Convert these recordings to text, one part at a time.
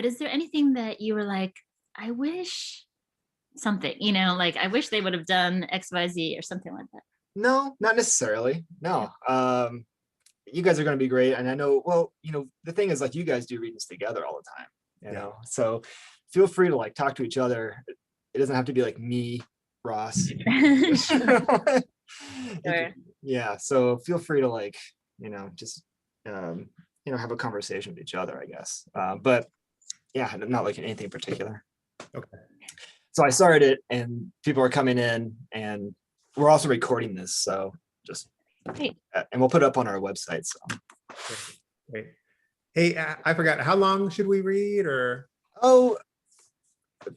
but is there anything that you were like, I wish something, like I wish they would have done XYZ or something like that? No, not necessarily. Yeah. No. You guys are going to be great. And I know, well, the thing is, like, you guys do readings together all the time, Yeah. so feel free to like talk to each other. It doesn't have to be like me, Ross. Sure. Yeah. So feel free to like, just, have a conversation with each other, I guess. But yeah, not like anything in particular. Okay. So I started it and people are coming in and we're also recording this. So just, Great. and we'll put it up on our website. So. Great. Hey, I forgot, how long should we read, or? Oh,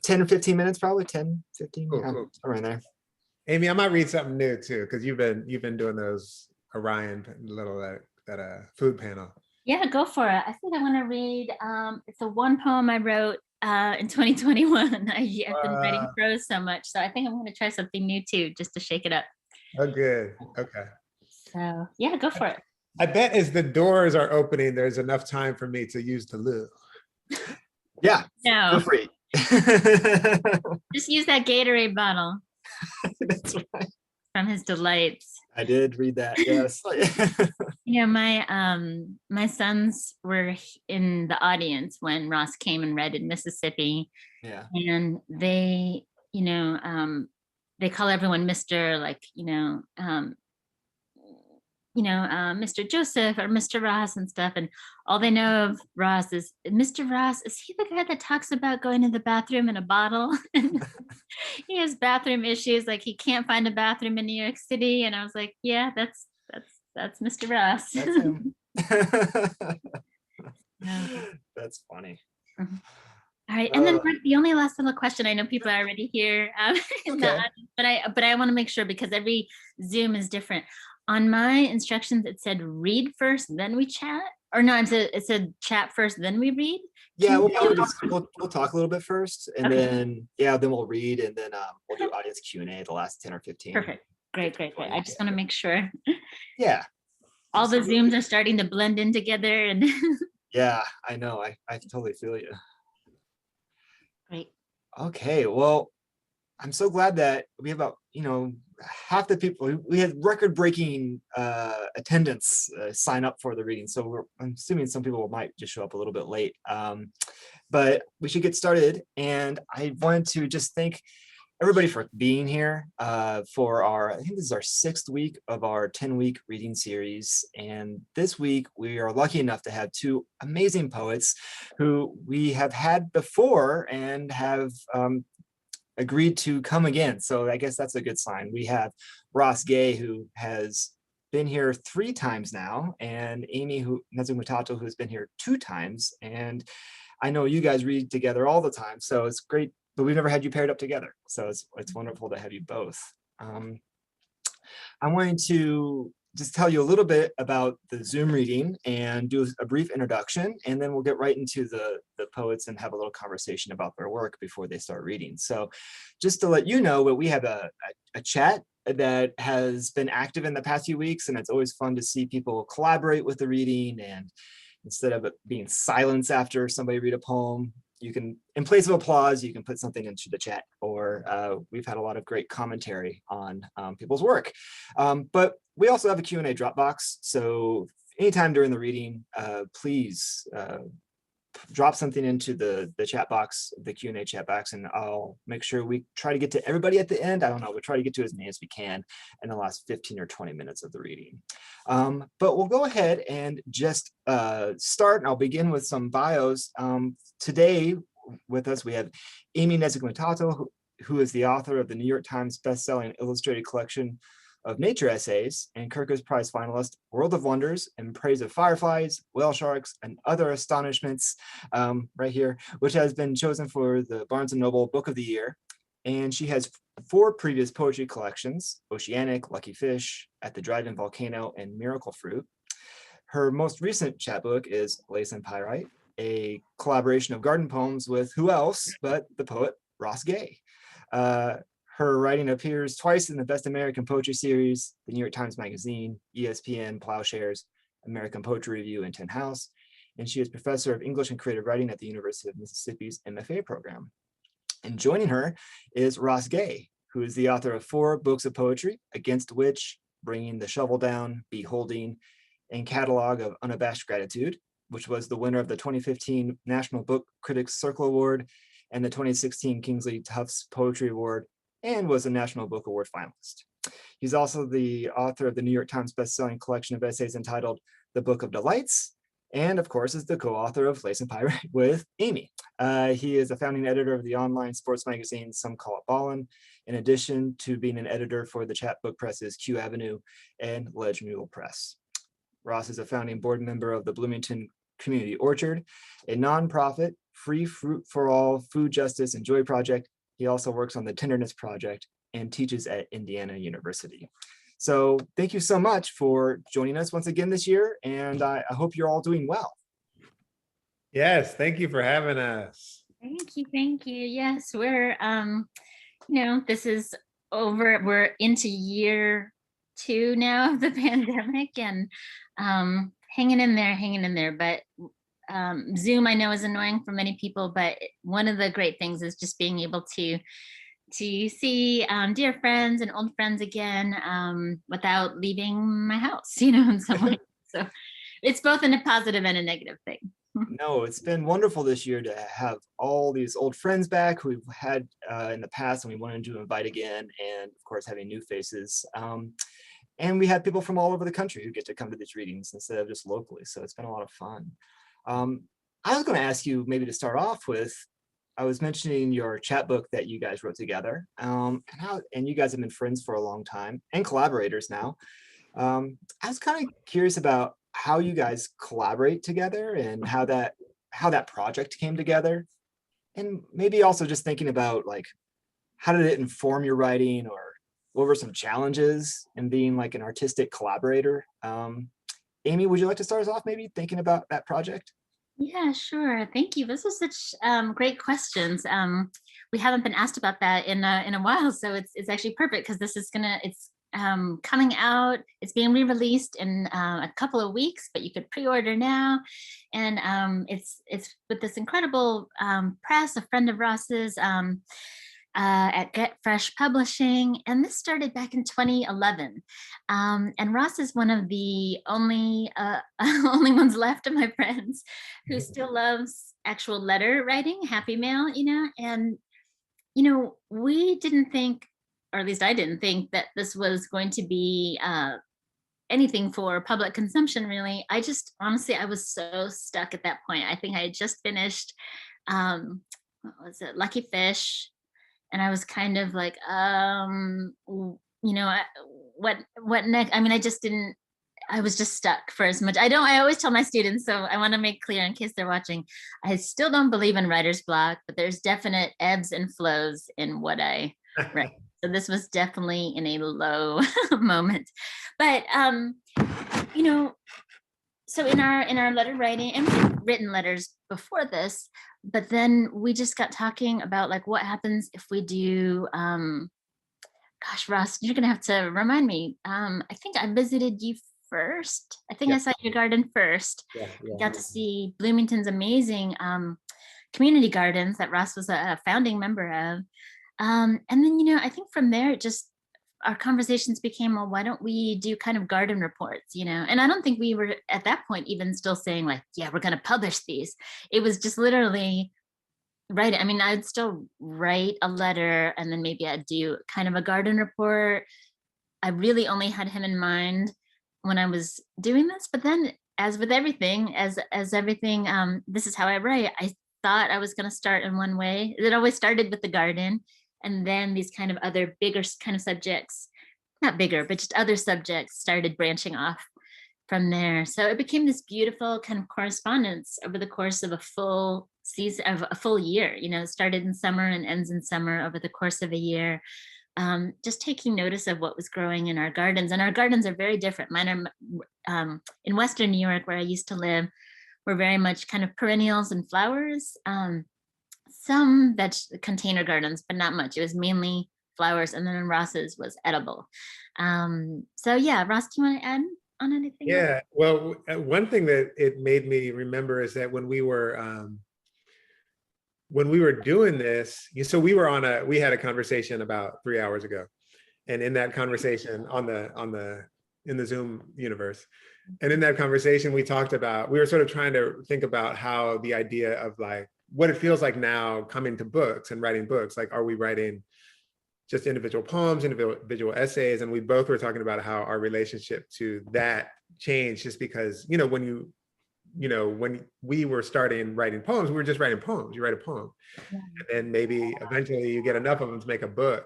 10 or 15 minutes, probably 10, 15, Cool. around there. Amy, I might read something new too, because you've been doing those Orion little that food panel. Yeah, go for it. I think I want to read, it's a one poem I wrote in 2021. I've been writing prose so much, so I think I'm going to try something new too, just to shake it up. Oh, good. Okay. So yeah, go for it. I bet as the doors are opening, there's enough time for me to use the loo. Yeah, No, feel free. just use that Gatorade bottle. That's right. From his delights. I did read that, yes. My sons were in the audience when Ross came and read in Mississippi. Yeah. And they, they call everyone Mr. Mr. Joseph or Mr. Ross and stuff. And all they know of Ross is, Mr. Ross, is he the guy that talks about going to the bathroom in a bottle? He has bathroom issues, like he can't find a bathroom in New York City. And I was like, yeah, that's Mr. Ross. That's him. Yeah. That's funny. All right, and then the only last little question, I know people are already here, Okay. but I want to make sure, because every Zoom is different. On my instructions, it said read first, then we chat, or no, it said chat first, then we read. Yeah, we'll probably we'll talk a little bit first, and Okay. then we'll read, and then we'll do audience Q&A the last 10 or 15. Perfect. Great. I just want to make sure. Yeah. All the Zooms are starting to blend in together, and Yeah, I know. I totally feel you. great. Okay, well, I'm so glad that we have about, half the people, we had record-breaking attendance sign up for the reading. So I'm assuming some people might just show up a little bit late. But we should get started. And I wanted to just thank everybody for being here for I think this is our 6th week of our 10-week reading series. And this week we are lucky enough to have 2 amazing poets who we have had before and have agreed to come again. So I guess that's a good sign. We have Ross Gay, who has been here 3 times now, and Amy Nezhukumatathil, who's been here 2 times. And I know you guys read together all the time, so it's great, but we've never had you paired up together. So it's wonderful to have you both. I wanted to just tell you a little bit about the Zoom reading and do a brief introduction, and then we'll get right into the poets and have a little conversation about their work before they start reading. So just to let you know, we have a chat that has been active in the past few weeks, and it's always fun to see people collaborate with the reading. And instead of it being silence after somebody read a poem, you can, in place of applause, you can put something into the chat, or we've had a lot of great commentary on people's work. But we also have a Q&A Dropbox. So anytime during the reading, please drop something into the chat box, the Q&A chat box, and I'll make sure we try to get to everybody at the end. I don't know, we'll try to get to as many as we can in the last 15 or 20 minutes of the reading. But we'll go ahead and just start, and I'll begin with some bios. Today with us, we have Amy Nezhukumatathil, who is the author of the New York Times bestselling illustrated collection of nature essays and Kirkus Prize finalist, World of Wonders, In Praise of Fireflies, Whale Sharks, and Other Astonishments, right here, which has been chosen for the Barnes & Noble Book of the Year. And she has 4 previous poetry collections: Oceanic, Lucky Fish, At the Dried-In Volcano, and Miracle Fruit. Her most recent chapbook is Lace and Pyrite, a collaboration of garden poems with who else but the poet Ross Gay. Her writing appears twice in the Best American Poetry Series, the New York Times Magazine, ESPN, Plowshares, American Poetry Review, and Tin House. and she is professor of English and creative writing at the University of Mississippi's MFA program. And joining her is Ross Gay, who is the author of 4 books of poetry: Against Which, Bringing the Shovel Down, Beholding, and Catalog of Unabashed Gratitude, which was the winner of the 2015 National Book Critics Circle Award and the 2016 Kingsley Tufts Poetry Award, and was a National Book Award finalist. He's also the author of the New York Times bestselling collection of essays entitled The Book of Delights, and of course is the co-author of Lace and Pirate with Amy. He is a founding editor of the online sports magazine Some Call It Ballin', in addition to being an editor for the chapbook presses Q Avenue and Ledge Mule Press. Ross is a founding board member of the Bloomington Community Orchard, a nonprofit free fruit for all food justice and joy project. He also works on the Tenderness Project and teaches at Indiana University. So thank you so much for joining us once again this year, and I hope you're all doing well. Yes, thank you for having us. Thank you, thank you. Yes, we're this is over. We're into year 2 now of the pandemic, and hanging in there. But Zoom, I know, is annoying for many people, but one of the great things is just being able to see dear friends and old friends again without leaving my house, in some way. So it's both a positive and a negative thing. No, it's been wonderful this year to have all these old friends back who we've had in the past and we wanted to invite again, and of course having new faces. And we have people from all over the country who get to come to these readings instead of just locally. So it's been a lot of fun. I was going to ask you maybe to start off with, I was mentioning your chapbook that you guys wrote together, and you guys have been friends for a long time and collaborators now. I was kind of curious about how you guys collaborate together and how that project came together, and maybe also just thinking about like how did it inform your writing, or what were some challenges in being like an artistic collaborator? Amy, would you like to start us off maybe thinking about that project? Yeah, sure. Thank you. This was such great questions. We haven't been asked about that in a while, so it's actually perfect because this is it's coming out. It's being re-released in a couple of weeks, but you could pre-order now, and it's with this incredible press, a friend of Ross's. At Get Fresh Publishing, and this started back in 2011. And Ross is one of the only ones left of my friends who still loves actual letter writing, happy mail, and we didn't think, or at least I didn't think, that this was going to be anything for public consumption, really. I was so stuck at that point. I think I had just finished what was it, Lucky Fish. And I was kind of like, what next? I mean, I was just stuck for as much. I always tell my students, so I want to make clear in case they're watching, I still don't believe in writer's block, but there's definite ebbs and flows in what I write. So this was definitely in a low moment. But, so in our letter writing, and we've written letters before this, but then we just got talking about like what happens if we do, gosh, Ross, you're gonna have to remind me. I think I visited you first. I think I saw your garden first. Got to see Bloomington's amazing community gardens that Ross was a founding member of. And then, I think from there, our conversations became, well, why don't we do kind of garden reports, And I don't think we were at that point even still saying like, yeah, we're going to publish these. It was just literally write. I mean, I'd still write a letter and then maybe I'd do kind of a garden report. I really only had him in mind when I was doing this. But then as with everything, as everything, this is how I write. I thought I was going to start in one way. It always started with the garden. And then these kind of other bigger kind of subjects, not bigger, but just other subjects started branching off from there. So it became this beautiful kind of correspondence over the course of a full season, of a full year. It started in summer and ends in summer over the course of a year. Just taking notice of what was growing in our gardens. And our gardens are very different. Mine are in Western New York, where I used to live, were very much kind of perennials and flowers. Some container gardens, but not much. It was mainly flowers, and then Ross's was edible. So yeah, Ross, do you want to add on anything? Yeah, well, one thing that it made me remember is that when we were doing this, so we had a conversation about 3 hours ago, and in that conversation in the Zoom universe, and in that conversation we were sort of trying to think about how the idea of like what it feels like now coming to books and writing books, like are we writing just individual poems, individual essays, and we both were talking about how our relationship to that changed, just because when we were starting writing poems, we were just writing poems. You write a poem, Yeah. and then maybe eventually you get enough of them to make a book.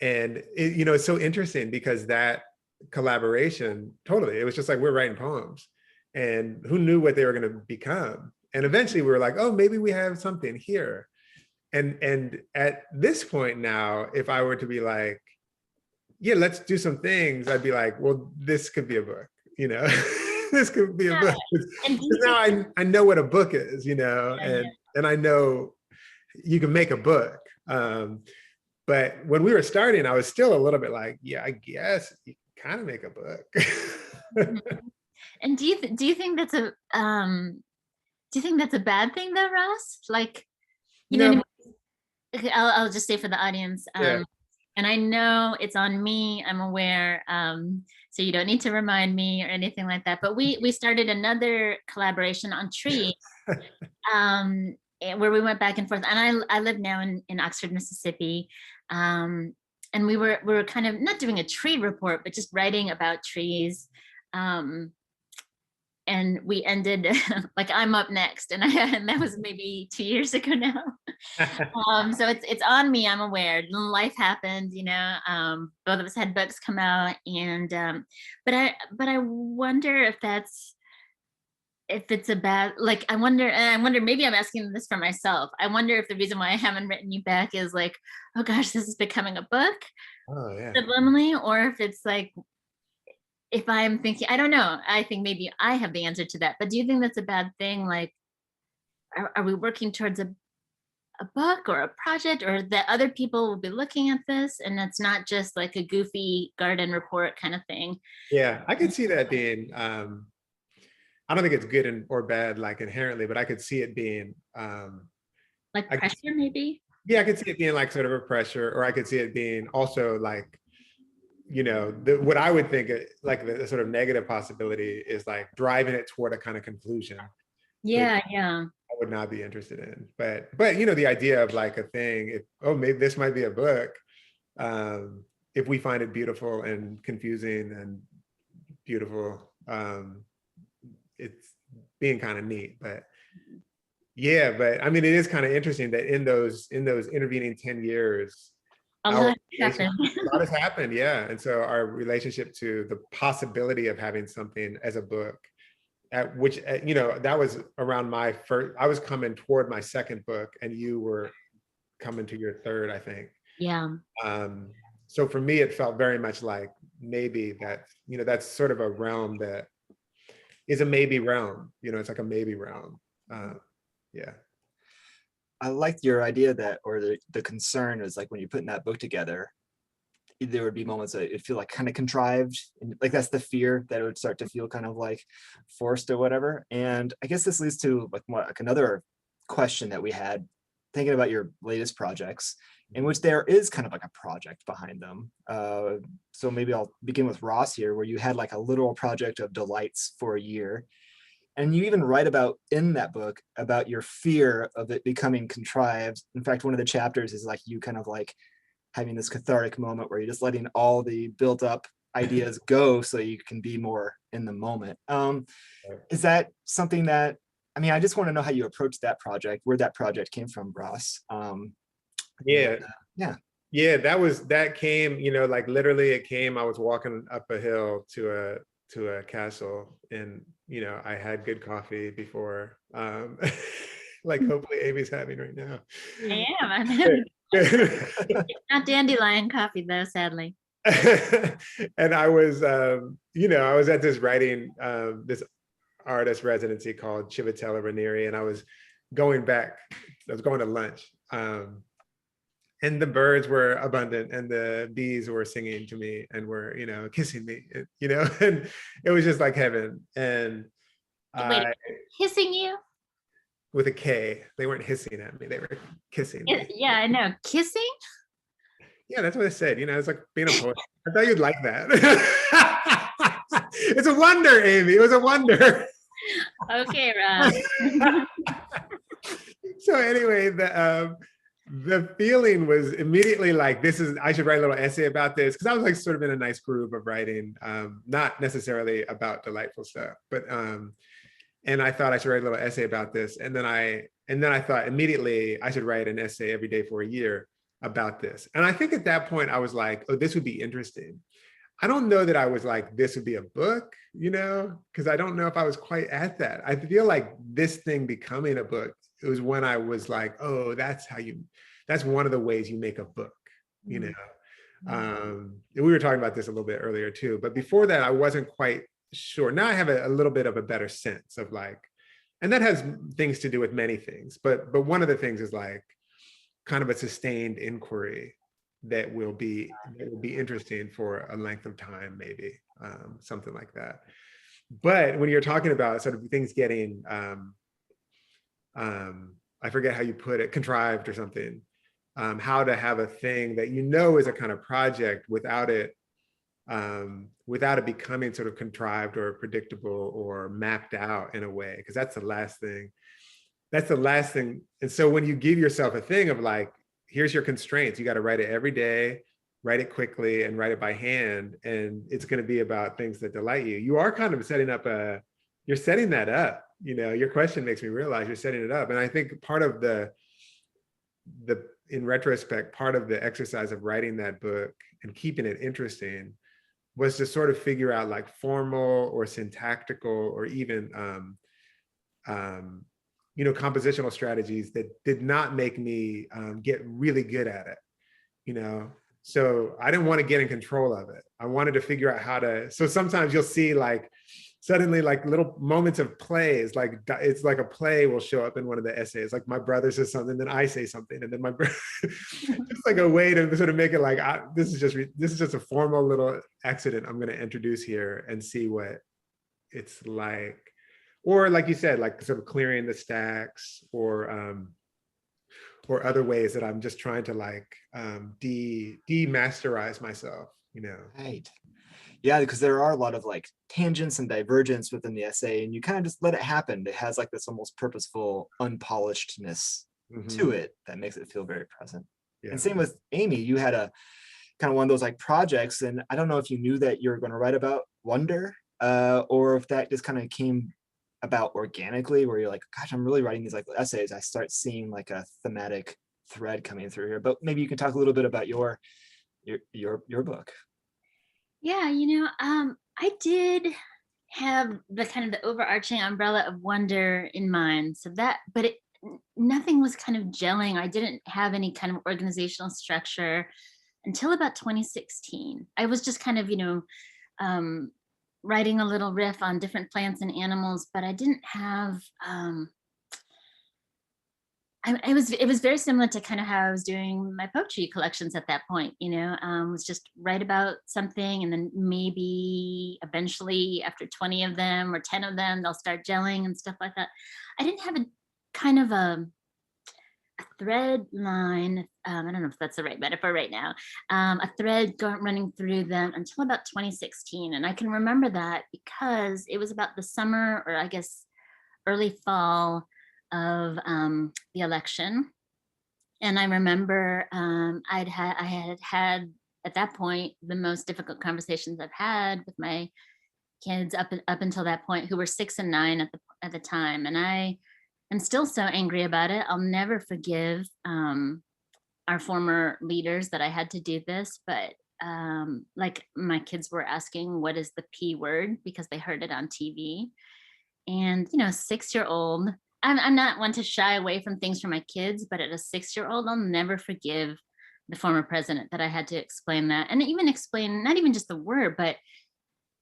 And it's so interesting because that collaboration, totally, it was just like we're writing poems, and who knew what they were going to become. And eventually we were like, oh, maybe we have something here. And at this point now, if I were to be like, yeah, let's do some things, I'd be like, well, this could be a book, this could be a book. And Because now I know what a book is, and I know you can make a book. But when we were starting, I was still a little bit like, yeah, I guess you can kind of make a book. And do you think that's a bad thing though, Ross? Like, No. okay, I'll just say for the audience, Yeah. and I know it's on me, I'm aware, so you don't need to remind me or anything like that, but we started another collaboration on trees, where we went back and forth, and I live now in Oxford, Mississippi, and we were kind of not doing a tree report, but just writing about trees, and we ended like I'm up next, and that was maybe 2 years ago now. So it's on me, I'm aware. Life happened, both of us had books come out, and but I wonder if it's a bad, like, I wonder maybe I'm asking this for myself. I wonder if the reason why I haven't written you back is like, oh gosh, this is becoming a book, Oh yeah. subliminally, or if it's like, if I'm thinking, I don't know, I think maybe I have the answer to that, but do you think that's a bad thing? Like, are we working towards a book or a project, or that other people will be looking at this and it's not just like a goofy garden report kind of thing? Yeah, I could see that being, I don't think it's good or bad, like inherently, but I could see it being, Like I- pressure, maybe? yeah, I could see it being like sort of a pressure, or I could see it being also like, what I would think like the sort of negative possibility is like driving it toward a kind of conclusion Yeah. I would not be interested in. But the idea of like a thing, maybe this might be a book, if we find it beautiful and confusing and beautiful, it's being kind of neat. But yeah, but I mean, it is kind of interesting that in those intervening 10 years, A lot happened. a lot has happened, yeah. And so our relationship to the possibility of having something as a book, at which, that was around I was coming toward my second book, and you were coming to your third, I think. Yeah. So for me, it felt very much like maybe that's sort of a realm that is a maybe realm. It's like a maybe realm. Yeah. I liked your idea or the concern is like when you're putting that book together, there would be moments that it feel like kind of contrived, and like that's the fear that it would start to feel kind of like forced or whatever. And I guess this leads to like another question that we had thinking about your latest projects, in which there is kind of like a project behind them. So maybe I'll begin with Ross here, where you had like a literal project of delights for a year. And you even write about in that book about your fear of it becoming contrived. In fact, one of the chapters is like you kind of like having this cathartic moment where you're just letting all the built up ideas go so you can be more in the moment. Is that something that, I mean, I just want to know how you approached that project, where that project came from, Ross. Yeah. Yeah. That came, like literally it came, I was walking up a hill to a castle, and I had good coffee before, like hopefully Amy's having right now. I am. I'm having it's not dandelion coffee though, sadly. And I was I was at this writing this artist residency called Civitella Ranieri, and I was going to lunch, and the birds were abundant and the bees were singing to me and were, kissing me, and it was just like heaven. And Wait, I, kissing you? with a K, they weren't hissing at me, they were kissing me. Yeah, I know. Kissing? Yeah, that's what I said. It's like being a poet. I thought you'd like that. It's a wonder, Amy. It was a wonder. Okay, Rob. So anyway, the feeling was immediately like, I should write a little essay about this, because I was like sort of in a nice groove of writing, not necessarily about delightful stuff, but and I thought I should write a little essay about this, and then I thought immediately I should write an essay every day for a year about this. And I think at that point I was like, oh, this would be interesting. I don't know that I was like, this would be a book, because I don't know if I was quite at that. I feel like this thing becoming a book, it was when I was like, oh, that's one of the ways you make a book, We were talking about this a little bit earlier too, but before that, I wasn't quite sure. Now I have a little bit of a better sense of like, and that has things to do with many things, but one of the things is like kind of a sustained inquiry that will be interesting for a length of time, maybe, something like that. But when you're talking about sort of things getting, I forget how you put it, contrived or something, how to have a thing that is a kind of project without it becoming sort of contrived or predictable or mapped out in a way, because that's the last thing. And so when you give yourself a thing of like, here's your constraints, you got to write it every day, write it quickly, and write it by hand, and it's going to be about things that delight you. You are kind of setting that up. Your question makes me realize you're setting it up. And I think part of in retrospect, part of the exercise of writing that book and keeping it interesting was to sort of figure out like formal or syntactical or even compositional strategies that did not make me get really good at it, So I didn't want to get in control of it. I wanted to figure out how to, so sometimes you'll see like suddenly like little moments of plays, like it's like a play will show up in one of the essays, like my brother says something, then I say something, and then my brother, just like a way to sort of make it like, this is just a formal little accident I'm going to introduce here and see what it's like. Or like you said, like sort of clearing the stacks, or other ways that I'm just trying to like demasterize myself, Right. Yeah, because there are a lot of like tangents and divergence within the essay, and you kind of just let it happen. It has like this almost purposeful unpolishedness to it that makes it feel very present. Yeah. And same with Amy, you had a kind of one of those like projects, and I don't know if you knew that you were going to write about wonder, or if that just kind of came about organically, where you're like, gosh, I'm really writing these like essays. I start seeing like a thematic thread coming through here. But maybe you can talk a little bit about your book. Yeah, I did have the kind of the overarching umbrella of wonder in mind. So but nothing was kind of gelling. I didn't have any kind of organizational structure until about 2016. I was just kind of, writing a little riff on different plants and animals, but I didn't have, it was very similar to kind of how I was doing my poetry collections at that point, was just write about something, and then maybe eventually after 20 of them or 10 of them, they'll start gelling and stuff like that. I didn't have a kind of a thread line, I don't know if that's the right metaphor right now, a thread running through them until about 2016. And I can remember that because it was about the summer, or I guess early fall of the election. And I remember I had at that point the most difficult conversations I've had with my kids up until that point, who were 6 and 9 at the time. And I am still so angry about it. I'll never forgive our former leaders that I had to do this, but like my kids were asking, what is the P word? Because they heard it on TV. And, 6-year-old, I'm not one to shy away from things for my kids, but at a 6-year-old, I'll never forgive the former president that I had to explain that. And even explain, not even just the word, but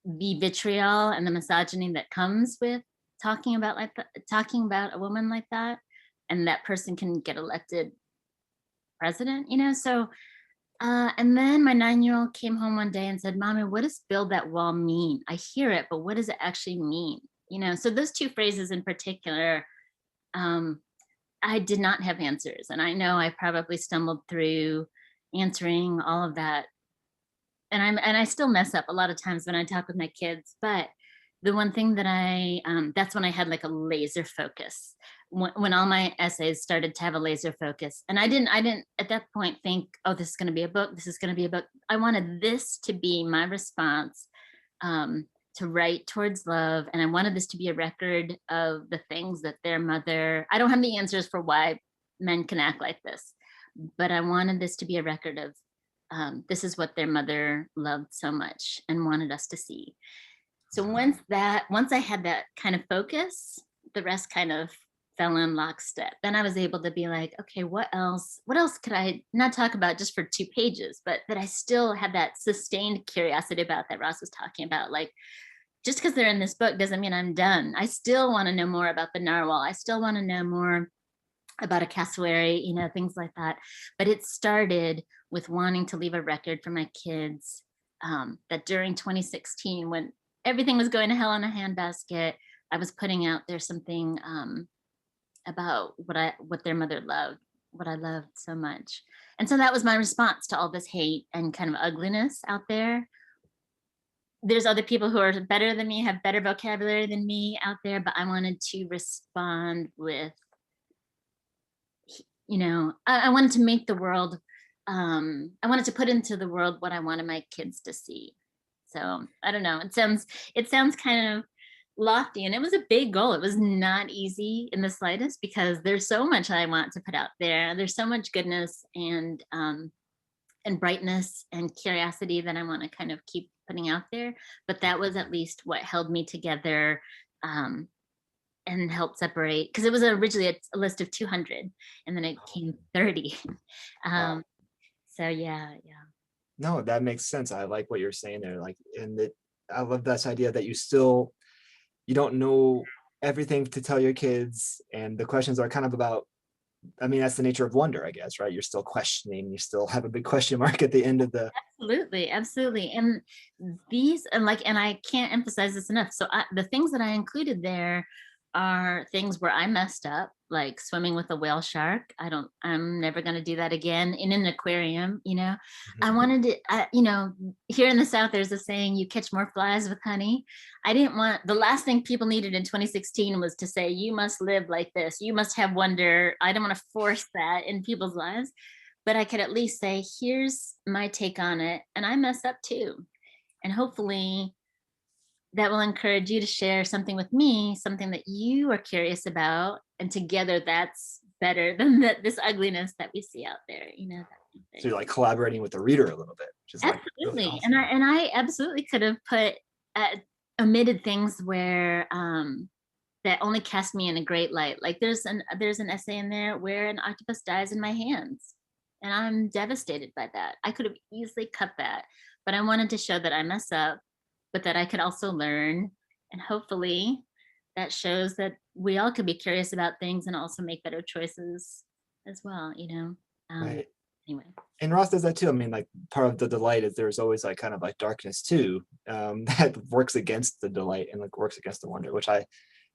the vitriol and the misogyny that comes with talking about a woman like that, and that person can get elected president, you know? So, and then my 9-year-old came home one day and said, Mommy, what does build that wall mean? I hear it, but what does it actually mean? You know, so those two phrases in particular, I did not have answers. And I know I probably stumbled through answering all of that. And I still mess up a lot of times when I talk with my kids, but the one thing that that's when I had like a laser focus, when all my essays started to have a laser focus. And I didn't at that point think, oh, this is going to be a book. This is going to be a book. I wanted this to be my response, to write towards love. And I wanted this to be a record of the things that their mother, I don't have the answers for why men can act like this, but I wanted this to be a record of, this is what their mother loved so much and wanted us to see. So once I had that kind of focus, the rest kind of fell in lockstep. Then I was able to be like, okay, what else could I not talk about just for 2 pages, but that I still had that sustained curiosity about that Ross was talking about. Like, just because they're in this book doesn't mean I'm done. I still want to know more about the narwhal. I still want to know more about a cassowary, you know, things like that. But it started with wanting to leave a record for my kids, that during 2016, when everything was going to hell in a handbasket, I was putting out there something about what their mother loved, what I loved so much. And so that was my response to all this hate and kind of ugliness out there. There's other people who are better than me, have better vocabulary than me out there, but I wanted to respond with, you know, I wanted to make the world, I wanted to put into the world what I wanted my kids to see. So I don't know, it sounds kind of lofty, and it was a big goal. It was not easy in the slightest, because there's so much I want to put out there. There's so much goodness and brightness and curiosity that I want to kind of keep putting out there. But that was at least what held me together, and helped separate, because it was originally a list of 200, and then it came 30. Wow. So yeah. No, that makes sense. I like what you're saying there. Like, I love this idea that you don't know everything to tell your kids, and the questions are kind of about, I mean, that's the nature of wonder, I guess, right? You're still questioning, you still have a big question mark at the end of the. Absolutely. And I can't emphasize this enough. So the things that I included there are things where I messed up, like swimming with a whale shark. I'm never going to do that again in an aquarium, you know. I wanted to, you know, here in the South, there's a saying, you catch more flies with honey. I didn't want, the last thing people needed in 2016 was to say, you must live like this, you must have wonder. I don't want to force that in people's lives, but I could at least say, here's my take on it. And I messed up too. And hopefully that will encourage you to share something with me, something that you are curious about. And together that's better than this ugliness that we see out there, you know. So you're like collaborating with the reader a little bit, which is like Absolutely. really awesome. And I absolutely could have omitted things where that only cast me in a great light. Like there's an essay in there where an octopus dies in my hands, and I'm devastated by that. I could have easily cut that, but I wanted to show that I mess up, but that I could also learn, and hopefully that shows that we all could be curious about things and also make better choices as well, you know. Right. Anyway. And Ross does that too. I mean, like, part of the delight is there's always like kind of like darkness too, that works against the delight and like works against the wonder, which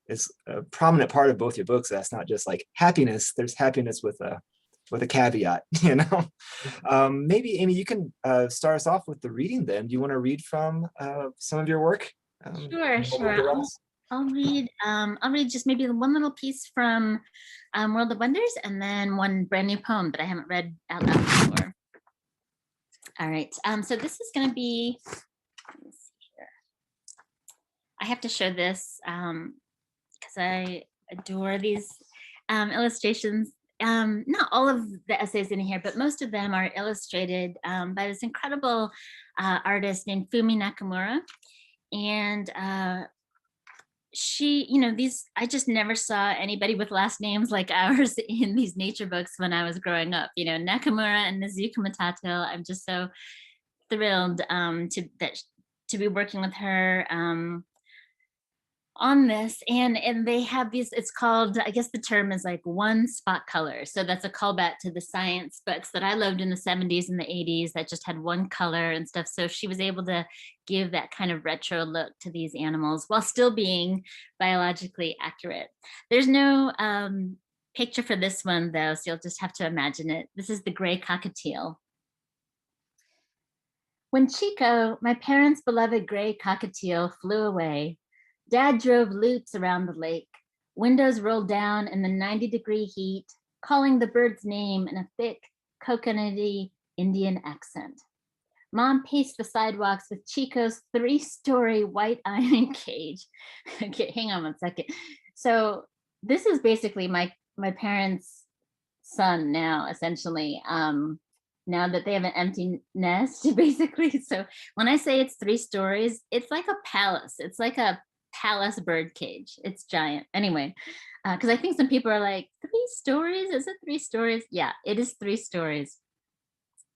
is a prominent part of both your books. That's not just like happiness. There's happiness with a caveat, you know. Maybe Amy, you can start us off with the reading then. Do you want to read from some of your work? Sure. I'll read just maybe one little piece from World of Wonders, and then one brand new poem that I haven't read out loud before. All right. So this is going to be, let me see here. I have to show this because I adore these illustrations. Not all of the essays in here, but most of them are illustrated by this incredible artist named Fumi Nakamura. And she, you know, I just never saw anybody with last names like ours in these nature books when I was growing up. You know, Nakamura and Nezuko Matato. I'm just so thrilled to be working with her. on this, and they have these, it's called, I guess the term is like one spot color, so that's a callback to the science books that I loved in the 70s and the 80s that just had one color and stuff. So she was able to give that kind of retro look to these animals while still being biologically accurate. There's no picture for this one though, so you'll just have to imagine it. This is the gray cockatiel. When Chico, my parents' beloved gray cockatiel, flew away, Dad drove loops around the lake, windows rolled down in the 90-degree heat, calling the bird's name in a thick, coconutty Indian accent. Mom paced the sidewalks with Chico's 3-story white iron cage. Okay, hang on one second. So this is basically my parents' son now, essentially. Now that they have an empty nest, basically. So when I say it's 3 stories, it's like a palace. It's like a palace bird cage. It's giant. Anyway, because I think some people are like, 3 stories? Is it 3 stories? Yeah, it is 3 stories.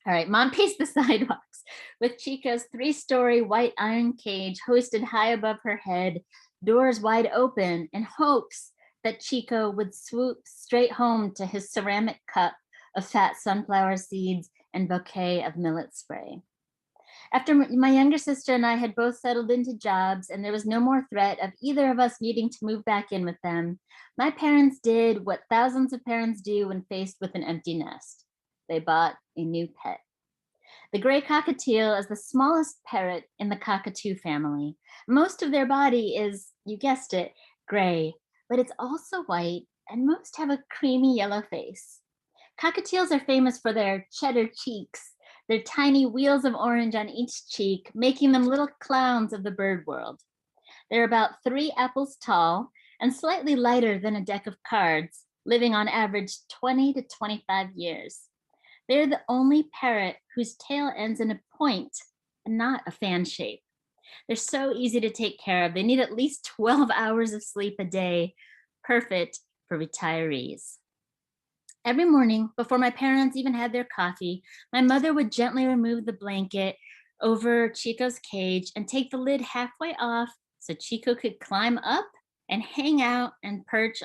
All right, Mom paced the sidewalks with Chico's 3-story white iron cage hoisted high above her head, doors wide open, in hopes that Chico would swoop straight home to his ceramic cup of fat sunflower seeds and bouquet of millet spray. After my younger sister and I had both settled into jobs and there was no more threat of either of us needing to move back in with them, my parents did what thousands of parents do when faced with an empty nest. They bought a new pet. The gray cockatiel is the smallest parrot in the cockatoo family. Most of their body is, you guessed it, gray, but it's also white, and most have a creamy yellow face. Cockatiels are famous for their cheddar cheeks, their tiny wheels of orange on each cheek, making them little clowns of the bird world. They're about 3 apples tall and slightly lighter than a deck of cards, living on average 20 to 25 years. They're the only parrot whose tail ends in a point and not a fan shape. They're so easy to take care of. They need at least 12 hours of sleep a day, perfect for retirees. Every morning, before my parents even had their coffee, my mother would gently remove the blanket over Chico's cage and take the lid halfway off so Chico could climb up and hang out and perch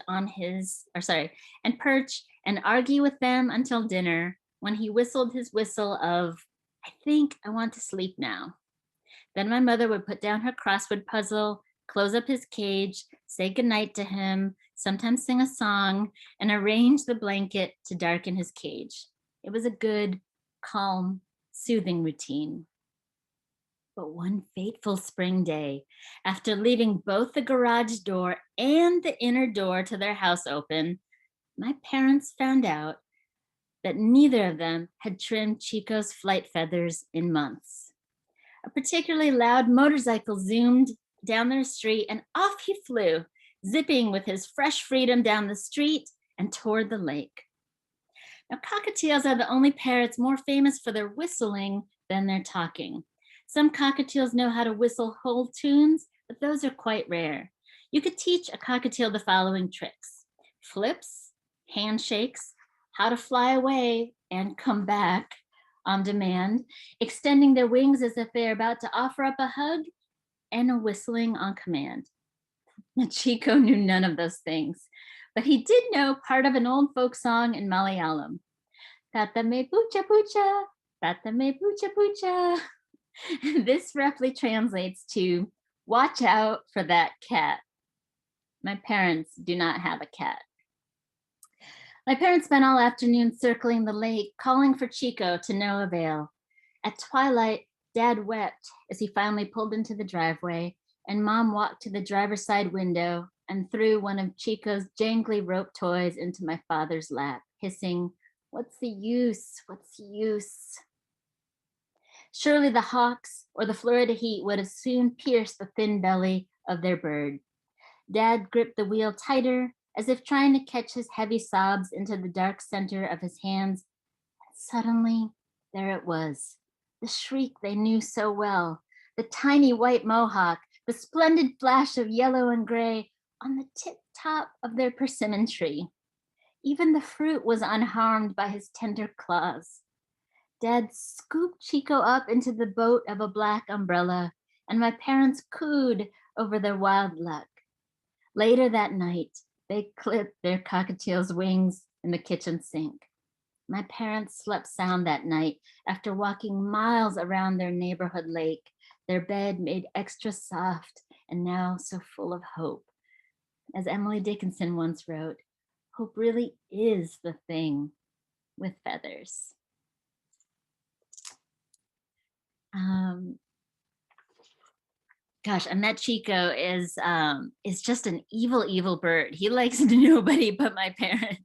and argue with them until dinner when he whistled his whistle of, "I think I want to sleep now." Then my mother would put down her crossword puzzle, close up his cage, say goodnight to him, sometimes sing a song, and arrange the blanket to darken his cage. It was a good, calm, soothing routine. But one fateful spring day, after leaving both the garage door and the inner door to their house open, my parents found out that neither of them had trimmed Chico's flight feathers in months. A particularly loud motorcycle zoomed down their street and off he flew, zipping with his fresh freedom down the street and toward the lake. Now, cockatiels are the only parrots more famous for their whistling than their talking. Some cockatiels know how to whistle whole tunes, but those are quite rare. You could teach a cockatiel the following tricks: flips, handshakes, how to fly away and come back on demand, extending their wings as if they're about to offer up a hug, and a whistling on command. Now, Chico knew none of those things, but he did know part of an old folk song in Malayalam. Tata me pucha pucha, tata me pucha pucha. This roughly translates to, "Watch out for that cat." My parents do not have a cat. My parents spent all afternoon circling the lake, calling for Chico to no avail. At twilight, Dad wept as he finally pulled into the driveway, and Mom walked to the driver's side window and threw one of Chico's jangly rope toys into my father's lap, hissing, "What's the use? What's the use?" Surely the hawks or the Florida heat would have soon pierced the thin belly of their bird. Dad gripped the wheel tighter, as if trying to catch his heavy sobs into the dark center of his hands. And suddenly, there it was, the shriek they knew so well, the tiny white mohawk, the splendid flash of yellow and gray on the tip top of their persimmon tree. Even the fruit was unharmed by his tender claws. Dad scooped Chico up into the boat of a black umbrella, and my parents cooed over their wild luck. Later that night, they clipped their cockatiel's wings in the kitchen sink. My parents slept sound that night after walking miles around their neighborhood lake, their bed made extra soft and now so full of hope. As Emily Dickinson once wrote, hope really is the thing with feathers. Gosh, and that Chico is just an evil bird. He likes nobody but my parents.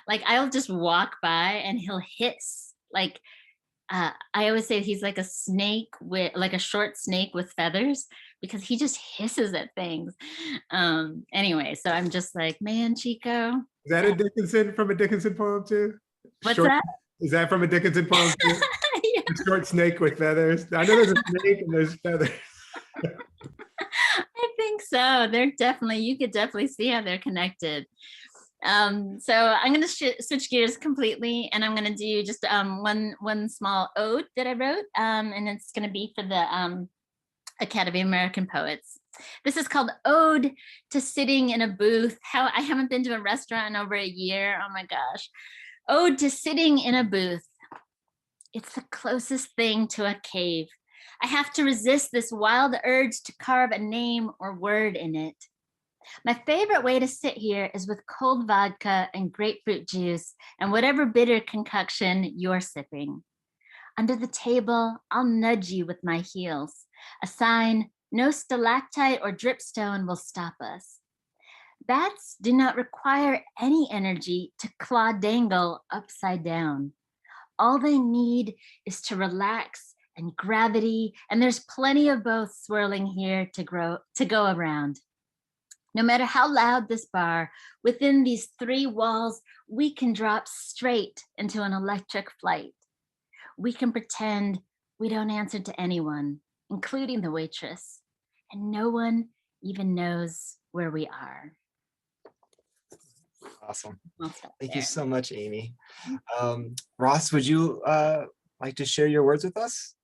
Like, I'll just walk by and he'll hiss. Like, I always say he's like a snake with like a short snake with feathers, because he just hisses at things. Anyway, so I'm just like, man, Chico. Is that a Dickinson, from a Dickinson poem too? What's Short- that? Is that from a Dickinson poem too? Yeah. A short snake with feathers. I know there's a snake and there's feathers. I think so. They're definitely, you could definitely see how they're connected. So I'm going to switch gears completely, and I'm going to do just one small ode that I wrote, and it's going to be for the Academy of American Poets. This is called Ode to Sitting in a Booth. How I haven't been to a restaurant in over a year. Oh my gosh. Ode to Sitting in a Booth. It's the closest thing to a cave. I have to resist this wild urge to carve a name or word in it. My favorite way to sit here is with cold vodka and grapefruit juice and whatever bitter concoction you're sipping. Under the table, I'll nudge you with my heels, a sign no stalactite or dripstone will stop us. Bats do not require any energy to claw dangle upside down. All they need is to relax and gravity, and there's plenty of both swirling here to go around. No matter how loud this bar, within these three walls, we can drop straight into an electric flight. We can pretend we don't answer to anyone, including the waitress, and no one even knows where we are. Awesome. I'll stop Thank there. you so much, Amy. Ross, would you like to share your words with us?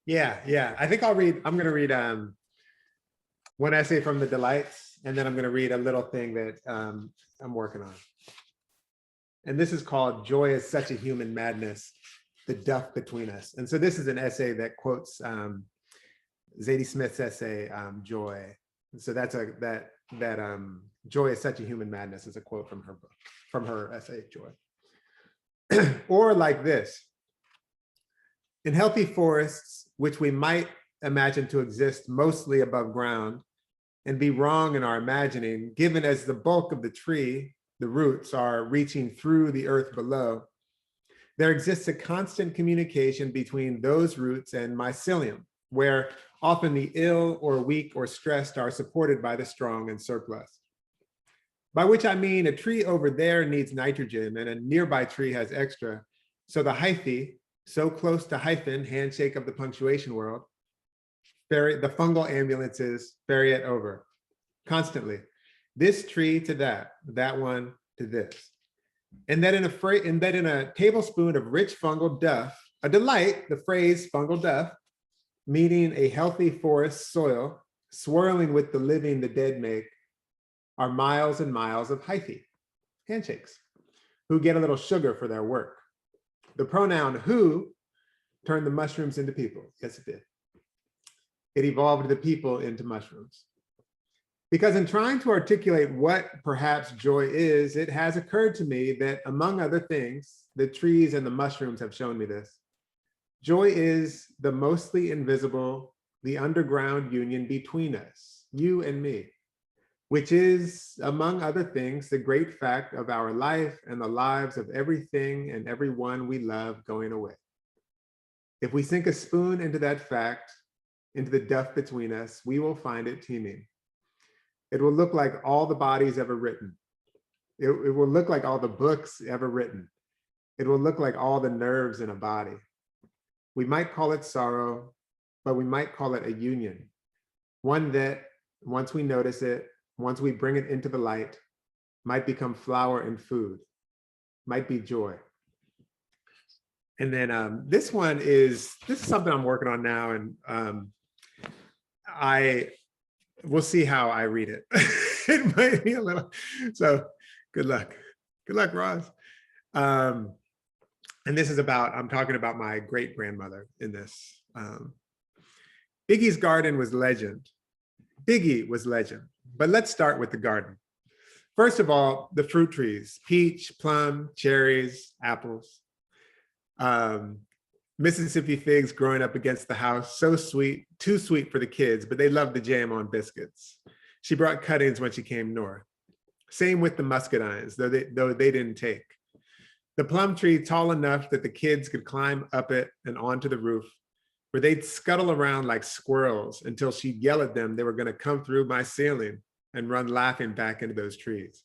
Yeah. I think I'm going to read one essay from the Delights, and then I'm going to read a little thing that I'm working on. And this is called Joy is Such a Human Madness, the Duff Between Us. And so this is an essay that quotes Zadie Smith's essay, Joy. And so that's that Joy is Such a Human Madness is a quote from her book, from her essay, Joy. Or like this: in healthy forests, which we might imagine to exist mostly above ground, and be wrong in our imagining, given as the bulk of the tree, the roots are reaching through the earth below, there exists a constant communication between those roots and mycelium, where often the ill or weak or stressed are supported by the strong and surplus. By which I mean a tree over there needs nitrogen and a nearby tree has extra. So the hyphae, so close to hyphen, handshake of the punctuation world, the fungal ambulances ferry it over constantly. This tree to that one to this. And that in a tablespoon of rich fungal duff, a delight, the phrase fungal duff, meaning a healthy forest soil, swirling with the living the dead make, are miles and miles of hyphae, handshakes, who get a little sugar for their work. The pronoun who turned the mushrooms into people. Yes, it did. It evolved the people into mushrooms. Because in trying to articulate what perhaps joy is, it has occurred to me that, among other things, the trees and the mushrooms have shown me this. Joy is the mostly invisible, the underground union between us, you and me, which is, among other things, the great fact of our life and the lives of everything and everyone we love going away. If we sink a spoon into that fact, into the duff between us, we will find it teeming. It will look like all the bodies ever written. It will look like all the books ever written. It will look like all the nerves in a body. We might call it sorrow, but we might call it a union. One that, once we notice it, once we bring it into the light, might become flower and food, might be joy. And then this is something I'm working on now, and we'll see how I read it. It might be a little, so good luck. Good luck, Ross. And this is about, I'm talking about my great grandmother in this. Biggie's garden was legend. Biggie was legend. But let's start with the garden. First of all, the fruit trees, peach, plum, cherries, apples. Mississippi figs growing up against the house, so sweet, too sweet for the kids, but they loved the jam on biscuits. She brought cuttings when she came north. Same with the muscadines, though they didn't take. The plum tree tall enough that the kids could climb up it and onto the roof, where they'd scuttle around like squirrels until she'd yell at them they were gonna come through my ceiling and run laughing back into those trees.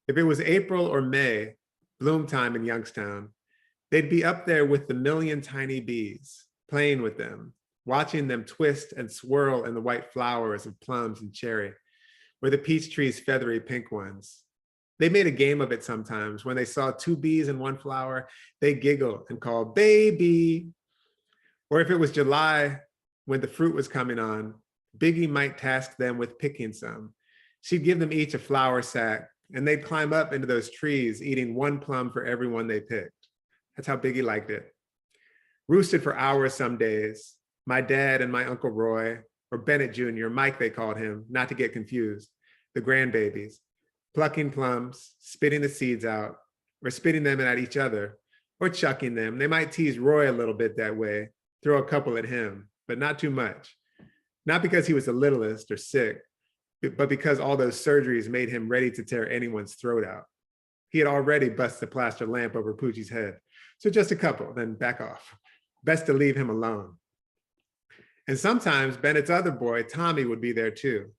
If it was April or May, bloom time in Youngstown, they'd be up there with the million tiny bees, playing with them, watching them twist and swirl in the white flowers of plums and cherry, or the peach tree's feathery pink ones. They made a game of it sometimes. When they saw two bees in one flower, they giggled and called, baby. Or if it was July, when the fruit was coming on, Biggie might task them with picking some. She'd give them each a flour sack, and they'd climb up into those trees, eating one plum for every one they picked. That's how Biggie liked it. Roosted for hours some days, my dad and my Uncle Roy, or Bennett Jr., Mike they called him, not to get confused, the grandbabies, plucking plums, spitting the seeds out, or spitting them at each other, or chucking them. They might tease Roy a little bit that way, throw a couple at him, but not too much. Not because he was the littlest or sick, but because all those surgeries made him ready to tear anyone's throat out. He had already busted the plaster lamp over Poochie's head. So just a couple, then back off. Best to leave him alone. And sometimes Bennett's other boy, Tommy, would be there too.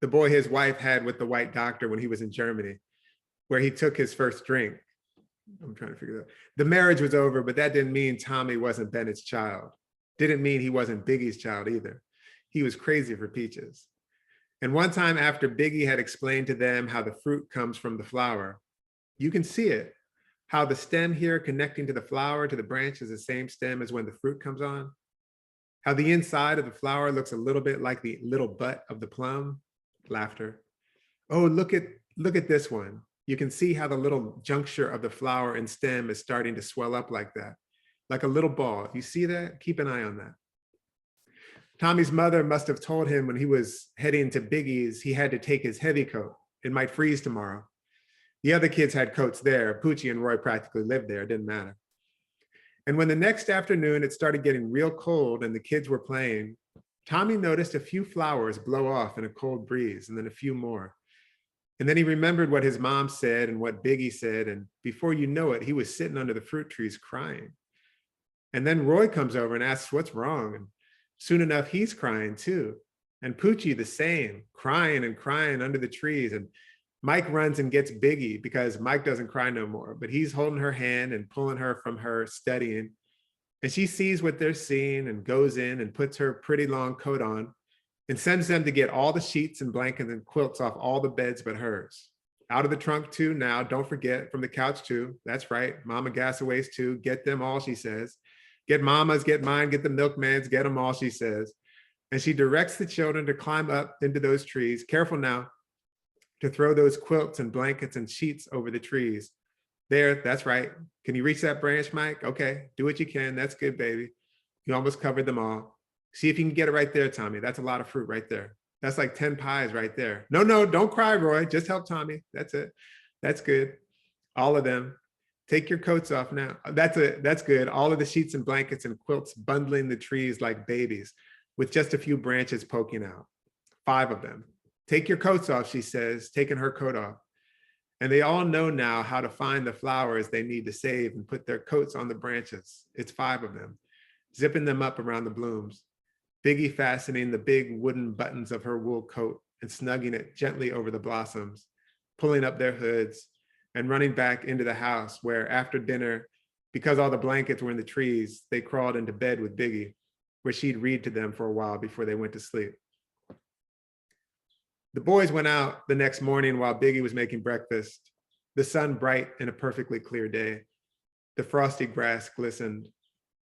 The boy his wife had with the white doctor when he was in Germany, where he took his first drink. I'm trying to figure that out. The marriage was over, but that didn't mean Tommy wasn't Bennett's child. Didn't mean he wasn't Biggie's child either. He was crazy for peaches. And one time after Biggie had explained to them how the fruit comes from the flower, you can see it, how the stem here connecting to the flower to the branch is the same stem as when the fruit comes on. How the inside of the flower looks a little bit like the little butt of the plum. Laughter. Oh, look at this one. You can see how the little juncture of the flower and stem is starting to swell up like that, like a little ball. You see that? Keep an eye on that. Tommy's mother must have told him when he was heading to Biggie's, he had to take his heavy coat. It might freeze tomorrow. The other kids had coats there. Poochie and Roy practically lived there. It didn't matter. And when the next afternoon it started getting real cold and the kids were playing, Tommy noticed a few flowers blow off in a cold breeze and then a few more. And then he remembered what his mom said and what Biggie said. And before you know it, he was sitting under the fruit trees crying. And then Roy comes over and asks what's wrong. And soon enough, he's crying too. And Poochie the same, crying and crying under the trees. And Mike runs and gets Biggie because Mike doesn't cry no more, but he's holding her hand and pulling her from her studying. And she sees what they're seeing and goes in and puts her pretty long coat on and sends them to get all the sheets and blankets and quilts off all the beds but hers. Out of the trunk too now, don't forget, from the couch too. That's right, Mama Gasaways too, get them all, she says. Get Mama's, get mine, get the milkman's, get them all, she says. And she directs the children to climb up into those trees. Careful now, to throw those quilts and blankets and sheets over the trees. There, that's right. Can you reach that branch, Mike? Okay, do what you can. That's good, baby. You almost covered them all. See if you can get it right there, Tommy. That's a lot of fruit right there. That's like 10 pies right there. No, don't cry, Roy. Just help Tommy. That's it. That's good. All of them. Take your coats off now. That's it. That's good. All of the sheets and blankets and quilts bundling the trees like babies with just a few branches poking out. 5 of them. Take your coats off, she says, taking her coat off. And they all know now how to find the flowers they need to save and put their coats on the branches. It's 5 of them, zipping them up around the blooms. Biggie fastening the big wooden buttons of her wool coat and snugging it gently over the blossoms, pulling up their hoods and running back into the house where after dinner, because all the blankets were in the trees, they crawled into bed with Biggie, where she'd read to them for a while before they went to sleep. The boys went out the next morning while Biggie was making breakfast, the sun bright and a perfectly clear day. The frosty grass glistened.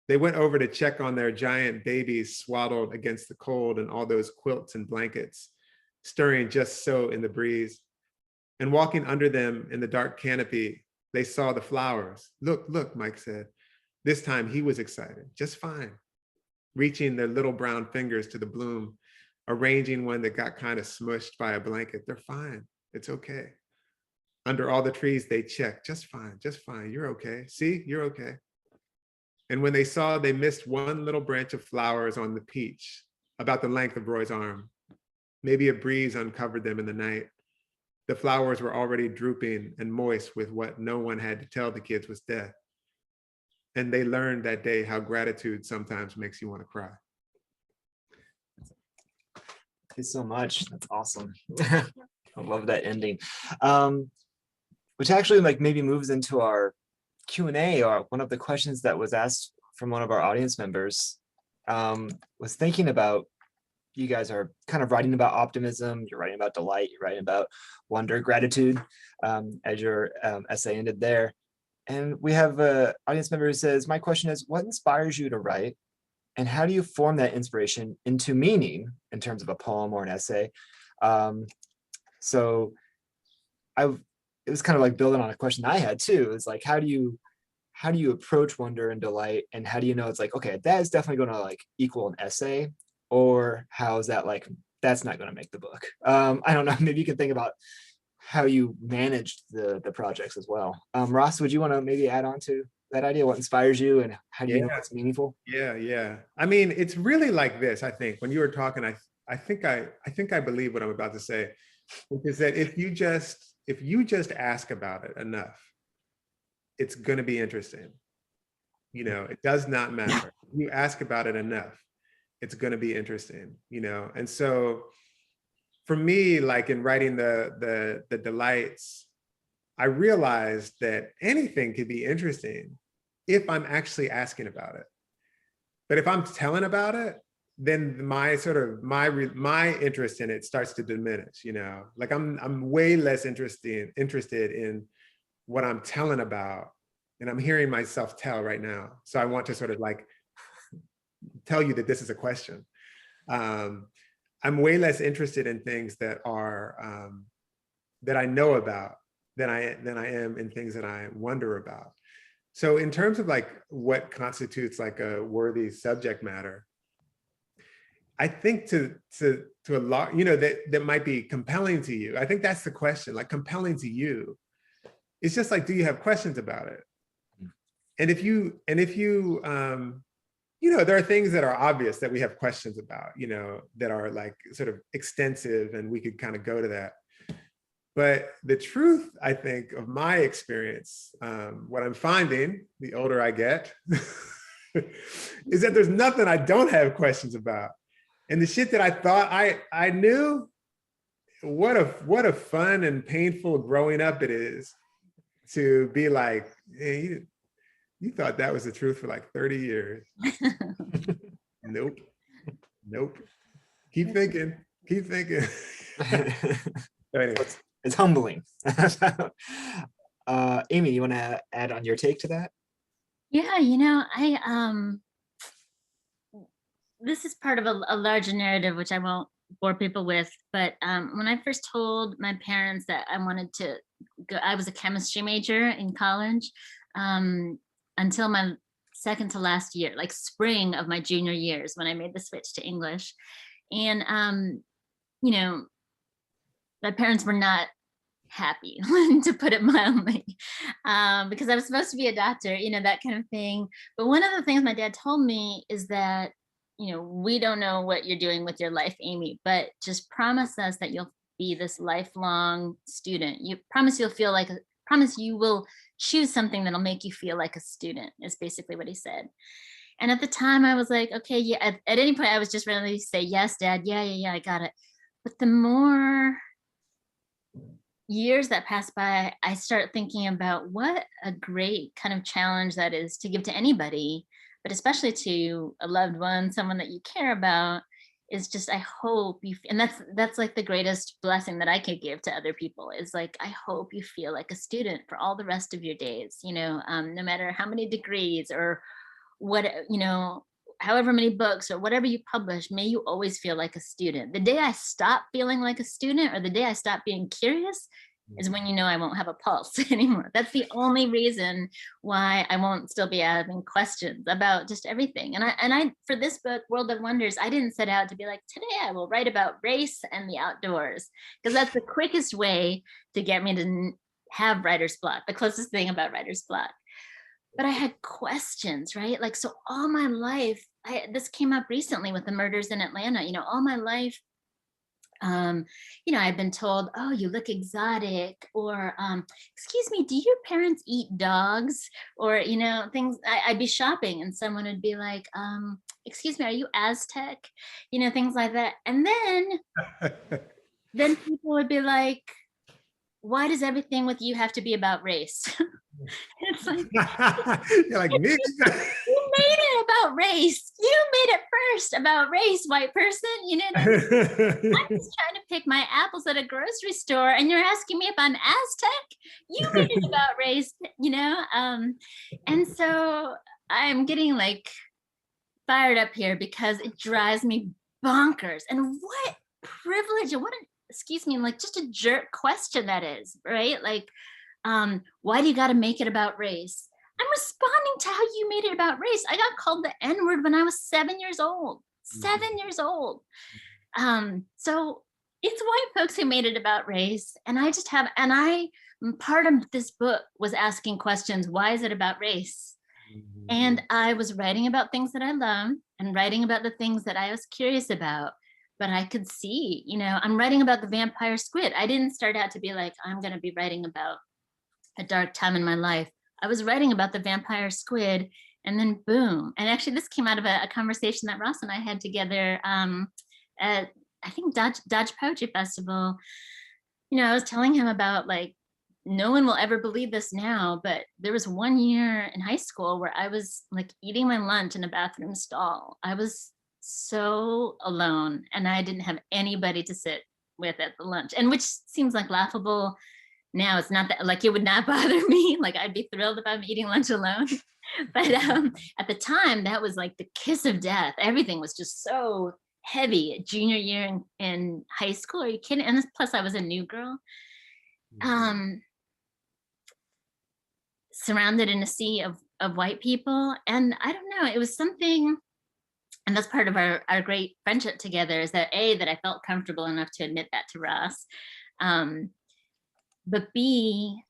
They went over to check on their giant babies swaddled against the cold and all those quilts and blankets, stirring just so in the breeze. And walking under them in the dark canopy, they saw the flowers. Look, look, Mike said. This time he was excited, just fine. Reaching their little brown fingers to the bloom, arranging one that got kind of smushed by a blanket. They're fine, it's okay. Under all the trees, they checked, just fine, you're okay. See, you're okay. And when they saw they missed one little branch of flowers on the peach, about the length of Roy's arm, maybe a breeze uncovered them in the night. The flowers were already drooping and moist with what no one had to tell the kids was death. And they learned that day how gratitude sometimes makes you want to cry. Thank you so much. That's awesome. I love that ending. Which actually like maybe moves into our Q&A, or one of the questions that was asked from one of our audience members. Was thinking about, you guys are kind of writing about optimism, you're writing about delight, you're writing about wonder, gratitude, as your essay ended there. And we have an audience member who says, my question is, what inspires you to write? And how do you form that inspiration into meaning in terms of a poem or an essay? So it was kind of like building on a question I had too. It's like, how do you approach wonder and delight? And how do you know it's like, okay, that is definitely going to like equal an essay, or how is that like, that's not going to make the book? I don't know, maybe you can think about how you managed the projects as well. Ross, would you want to maybe add on to that idea? What inspires you and how do you know it's meaningful? Yeah. I mean, it's really like this, I think. When you were talking, I think I believe what I'm about to say, which is that if you just ask about it enough, it's going to be interesting. You know, it does not matter. You ask about it enough, it's going to be interesting, you know? And so for me, like in writing the delights, I realized that anything could be interesting if I'm actually asking about it. But if I'm telling about it, then my interest in it starts to diminish, you know? Like I'm way less interested in what I'm telling about, and I'm hearing myself tell right now. So I want to sort of like tell you that this is a question. I'm way less interested in things that are that I know about than I am in things that I wonder about. So in terms of like what constitutes like a worthy subject matter, I think to a lot, you know, that might be compelling to you. I think that's the question, like compelling to you. It's just like, do you have questions about it? And if you you know, there are things that are obvious that we have questions about, you know, that are like sort of extensive, and we could kind of go to that. But the truth, I think, of my experience, what I'm finding the older I get, is that there's nothing I don't have questions about. And the shit that I thought I knew, what a fun and painful growing up it is to be like, hey, you thought that was the truth for like 30 years. Nope. Keep thinking. Anyway. It's humbling. Amy, you want to add on your take to that? Yeah, you know, this is part of a larger narrative, which I won't bore people with, but when I first told my parents that I wanted to go, I was a chemistry major in college, until my second to last year, like spring of my junior years, when I made the switch to English. And, you know, my parents were not happy, to put it mildly, because I was supposed to be a doctor, you know, that kind of thing. But one of the things my dad told me is that, you know, we don't know what you're doing with your life, Amy, but just promise us that you'll be this lifelong student. You promise promise you will choose something that'll make you feel like a student, is basically what he said. And at the time I was like, okay, yeah, at any point I was just ready to say, yes, Dad, yeah, I got it. But the more years that pass by, I start thinking about what a great kind of challenge that is to give to anybody, but especially to a loved one, someone that you care about, is just, I hope you, and that's like the greatest blessing that I could give to other people, is like, I hope you feel like a student for all the rest of your days, you know, no matter how many degrees or what, you know, however many books or whatever you publish, may you always feel like a student. The day I stop feeling like a student, or the day I stop being curious, is when you know I won't have a pulse anymore. That's the only reason why I won't still be having questions about just everything. And I for this book, World of Wonders, I didn't set out to be like, today I will write about race and the outdoors, because that's the quickest way to get me to have writer's block, the closest thing about writer's block. But I had questions, right? Like, so all my life, this came up recently with the murders in Atlanta, all my life, I've been told, oh, you look exotic, or excuse me, do your parents eat dogs? Or, things. I'd be shopping and someone would be like, excuse me, are you Aztec? Things like that. And then people would be like, why does everything with you have to be about race? It's like, you're like, me? You made it about race. You made it first about race, white person. I'm just trying to pick my apples at a grocery store, and you're asking me if I'm Aztec. You made it about race, and so I'm getting like fired up here because it drives me bonkers. And what privilege, and excuse me, like just a jerk question that is, right? Like, why do you got to make it about race? I'm responding to how you made it about race. I got called the N-word when I was 7 years old. 7 years old. So it's white folks who made it about race. And part of this book was asking questions. Why is it about race? And I was writing about things that I love and writing about the things that I was curious about. But I could see, I'm writing about the vampire squid. I didn't start out to be like, I'm going to be writing about a dark time in my life. I was writing about the vampire squid, and then boom. And actually this came out of a conversation that Ross and I had together at, I think, Dodge Poetry Festival. I was telling him about, like, no one will ever believe this now, but there was 1 year in high school where I was like eating my lunch in a bathroom stall. I was so alone, and I didn't have anybody to sit with at the lunch, and which seems like laughable now. It's not that, like, it would not bother me. Like, I'd be thrilled if I'm eating lunch alone. But at the time, that was like the kiss of death. Everything was just so heavy. Junior year in high school, are you kidding? And plus I was a new girl, surrounded in a sea of white people. And I don't know, it was something. And that's part of our great friendship together, is that that I felt comfortable enough to admit that to Ross. But B,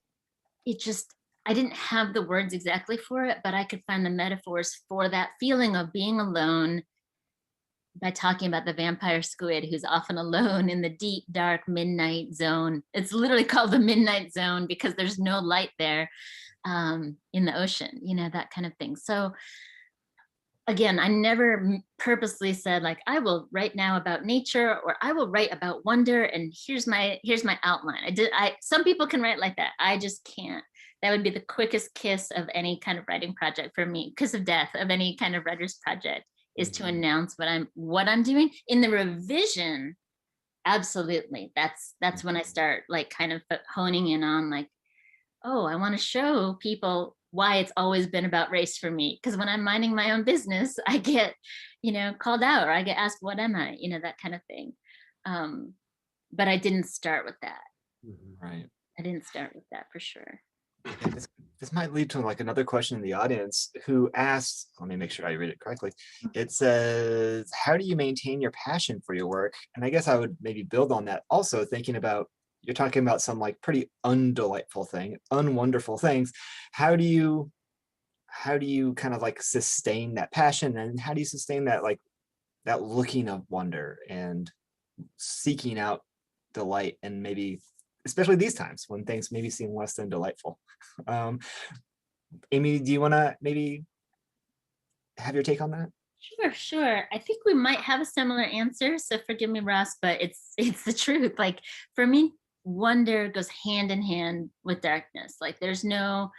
I didn't have the words exactly for it, but I could find the metaphors for that feeling of being alone by talking about the vampire squid, who's often alone in the deep, dark midnight zone. It's literally called the midnight zone because there's no light there in the ocean, that kind of thing. So again, I never purposely said, like, I will write now about nature, or I will write about wonder, and here's my outline. Some people can write like that. I just can't. That would be the quickest kiss of any kind of writing project for me. Kiss of death of any kind of writer's project is to announce what I'm doing. In the revision, absolutely. That's when I start, like, kind of honing in on, like, oh, I want to show people why it's always been about race for me. Because when I'm minding my own business, I get, called out, or I get asked, what am I? That kind of thing. But I didn't start with that. Right. I didn't start with that for sure. This might lead to, like, another question in the audience who asks, let me make sure I read it correctly. It says, how do you maintain your passion for your work? And I guess I would maybe build on that, also thinking about, you're talking about some, like, pretty unwonderful things. How do you kind of, like, sustain that passion, and how do you sustain that, like, that looking of wonder and seeking out delight, and maybe especially these times when things maybe seem less than delightful? Amy, do you want to maybe have your take on that? Sure. I think we might have a similar answer, so forgive me, Ross, but it's the truth. Like, for me, wonder goes hand in hand with darkness. Like, there's no,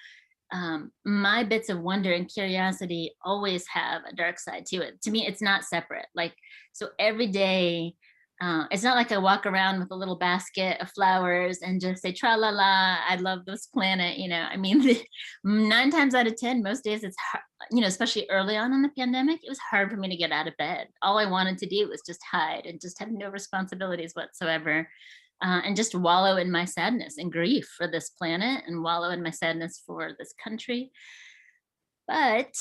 my bits of wonder and curiosity always have a dark side to it. To me, it's not separate. Like, so every day It's not like I walk around with a little basket of flowers and just say, tra la la, I love this planet. I mean, 9 times out of 10, most days it's hard, especially early on in the pandemic, it was hard for me to get out of bed. All I wanted to do was just hide and just have no responsibilities whatsoever. And just wallow in my sadness and grief for this planet and wallow in my sadness for this country. But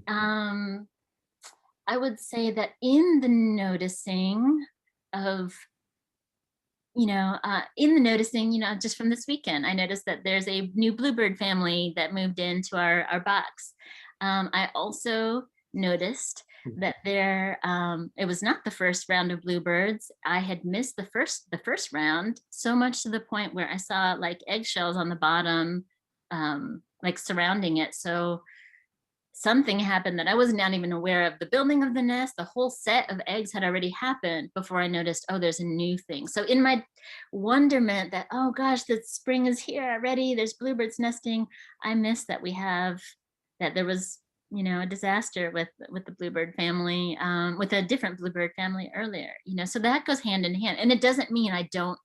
I would say that in the noticing of, just from this weekend, I noticed that there's a new bluebird family that moved into our box. I also noticed that it was not the first round of bluebirds. I had missed the first round, so much to the point where I saw like eggshells on the bottom, like surrounding it. So something happened that I was not even aware of. The building of the nest, the whole set of eggs had already happened before I noticed, oh, there's a new thing. So in my wonderment that, oh gosh, the spring is here already, there's bluebirds nesting, I missed that there was, a disaster with the bluebird family, with a different bluebird family earlier, so that goes hand in hand. And it doesn't mean I don't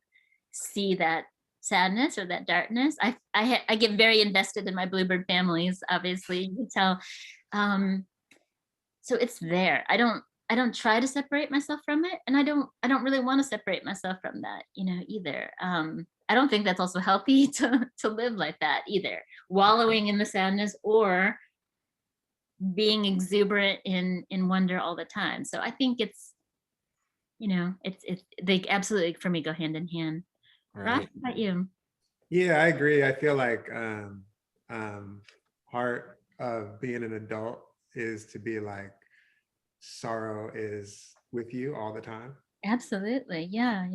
see that sadness or that darkness. I get very invested in my bluebird families, obviously, you can tell. So it's there. I don't try to separate myself from it, and I don't really want to separate myself from that, either. I don't think that's also healthy to live like that either, wallowing in the sadness or being exuberant in wonder all the time. So I think it's they absolutely, for me, go hand in hand. Ross, Right. how about you? Yeah, I agree. I feel like part of being an adult is to be like, sorrow is with you all the time. Absolutely. Yeah.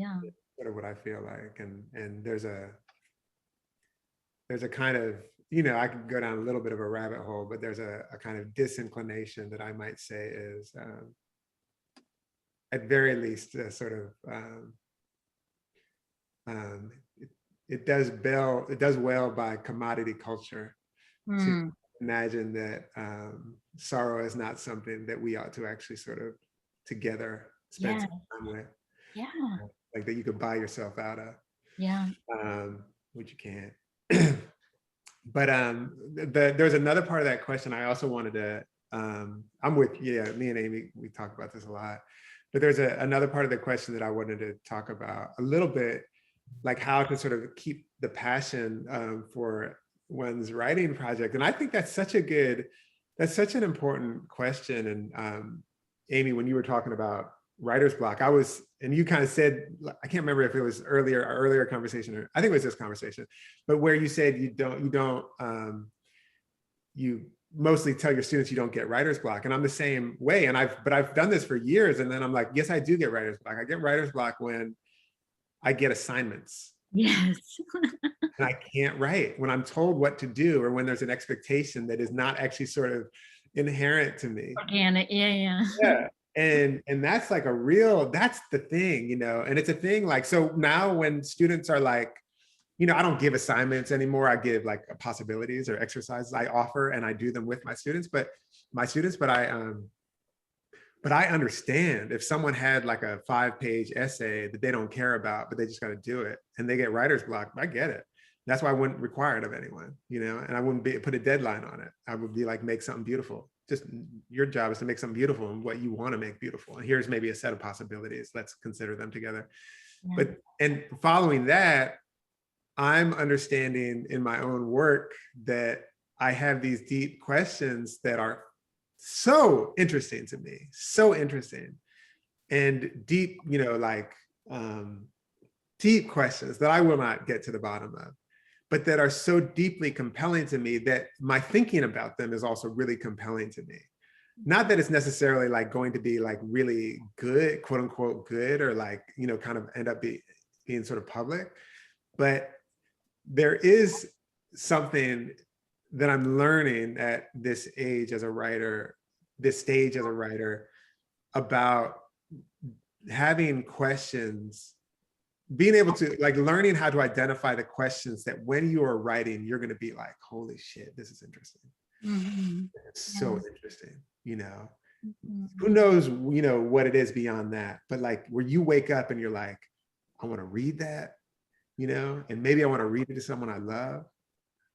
Sort of what I feel like. And there's a kind of, I could go down a little bit of a rabbit hole, but there's a kind of disinclination that I might say is at very least sort of it does well by commodity culture to imagine that sorrow is not something that we ought to actually sort of together spend some time with. Yeah. Like that you could buy yourself out of. Yeah. Which you can't. But there's another part of that question I also wanted to, I'm with, me and Amy, we talk about this a lot, but there's another part of the question that I wanted to talk about a little bit, like how to sort of keep the passion for one's writing project. And I think that's such an important question. And Amy, when you were talking about writer's block, and you kind of said, I can't remember if it was earlier conversation, or I think it was this conversation, but where you said you mostly tell your students you don't get writer's block. And I'm the same way. And I've done this for years. And then I'm like, yes, I do get writer's block. I get writer's block when I get assignments. Yes. And I can't write when I'm told what to do, or when there's an expectation that is not actually sort of inherent to me. Organic. Yeah. And that's like that's the thing, and it's a thing like, so now when students are like, I don't give assignments anymore. I give like possibilities or exercises I offer, and I do them with my students, but I understand if someone had like a 5-page essay that they don't care about, but they just got to do it and they get writer's block. I get it. That's why I wouldn't require it of anyone, and I wouldn't put a deadline on it. I would be like, make something beautiful. Just your job is to make something beautiful and what you want to make beautiful. And here's maybe a set of possibilities. Let's consider them together. Yeah. And following that, I'm understanding in my own work that I have these deep questions that are so interesting to me, so interesting and deep, deep questions that I will not get to the bottom of, but that are so deeply compelling to me that my thinking about them is also really compelling to me. Not that it's necessarily like going to be like really good, quote unquote good, or like, kind of end up being sort of public, but there is something that I'm learning at this age as a writer, this stage as a writer, about having questions, being able to like learning how to identify the questions that when you are writing, you're going to be like, holy shit, this is interesting. Mm-hmm. It's so interesting, Who knows, you know, what it is beyond that, but like where you wake up and you're like, I want to read that, you know, and maybe I want to read it to someone I love,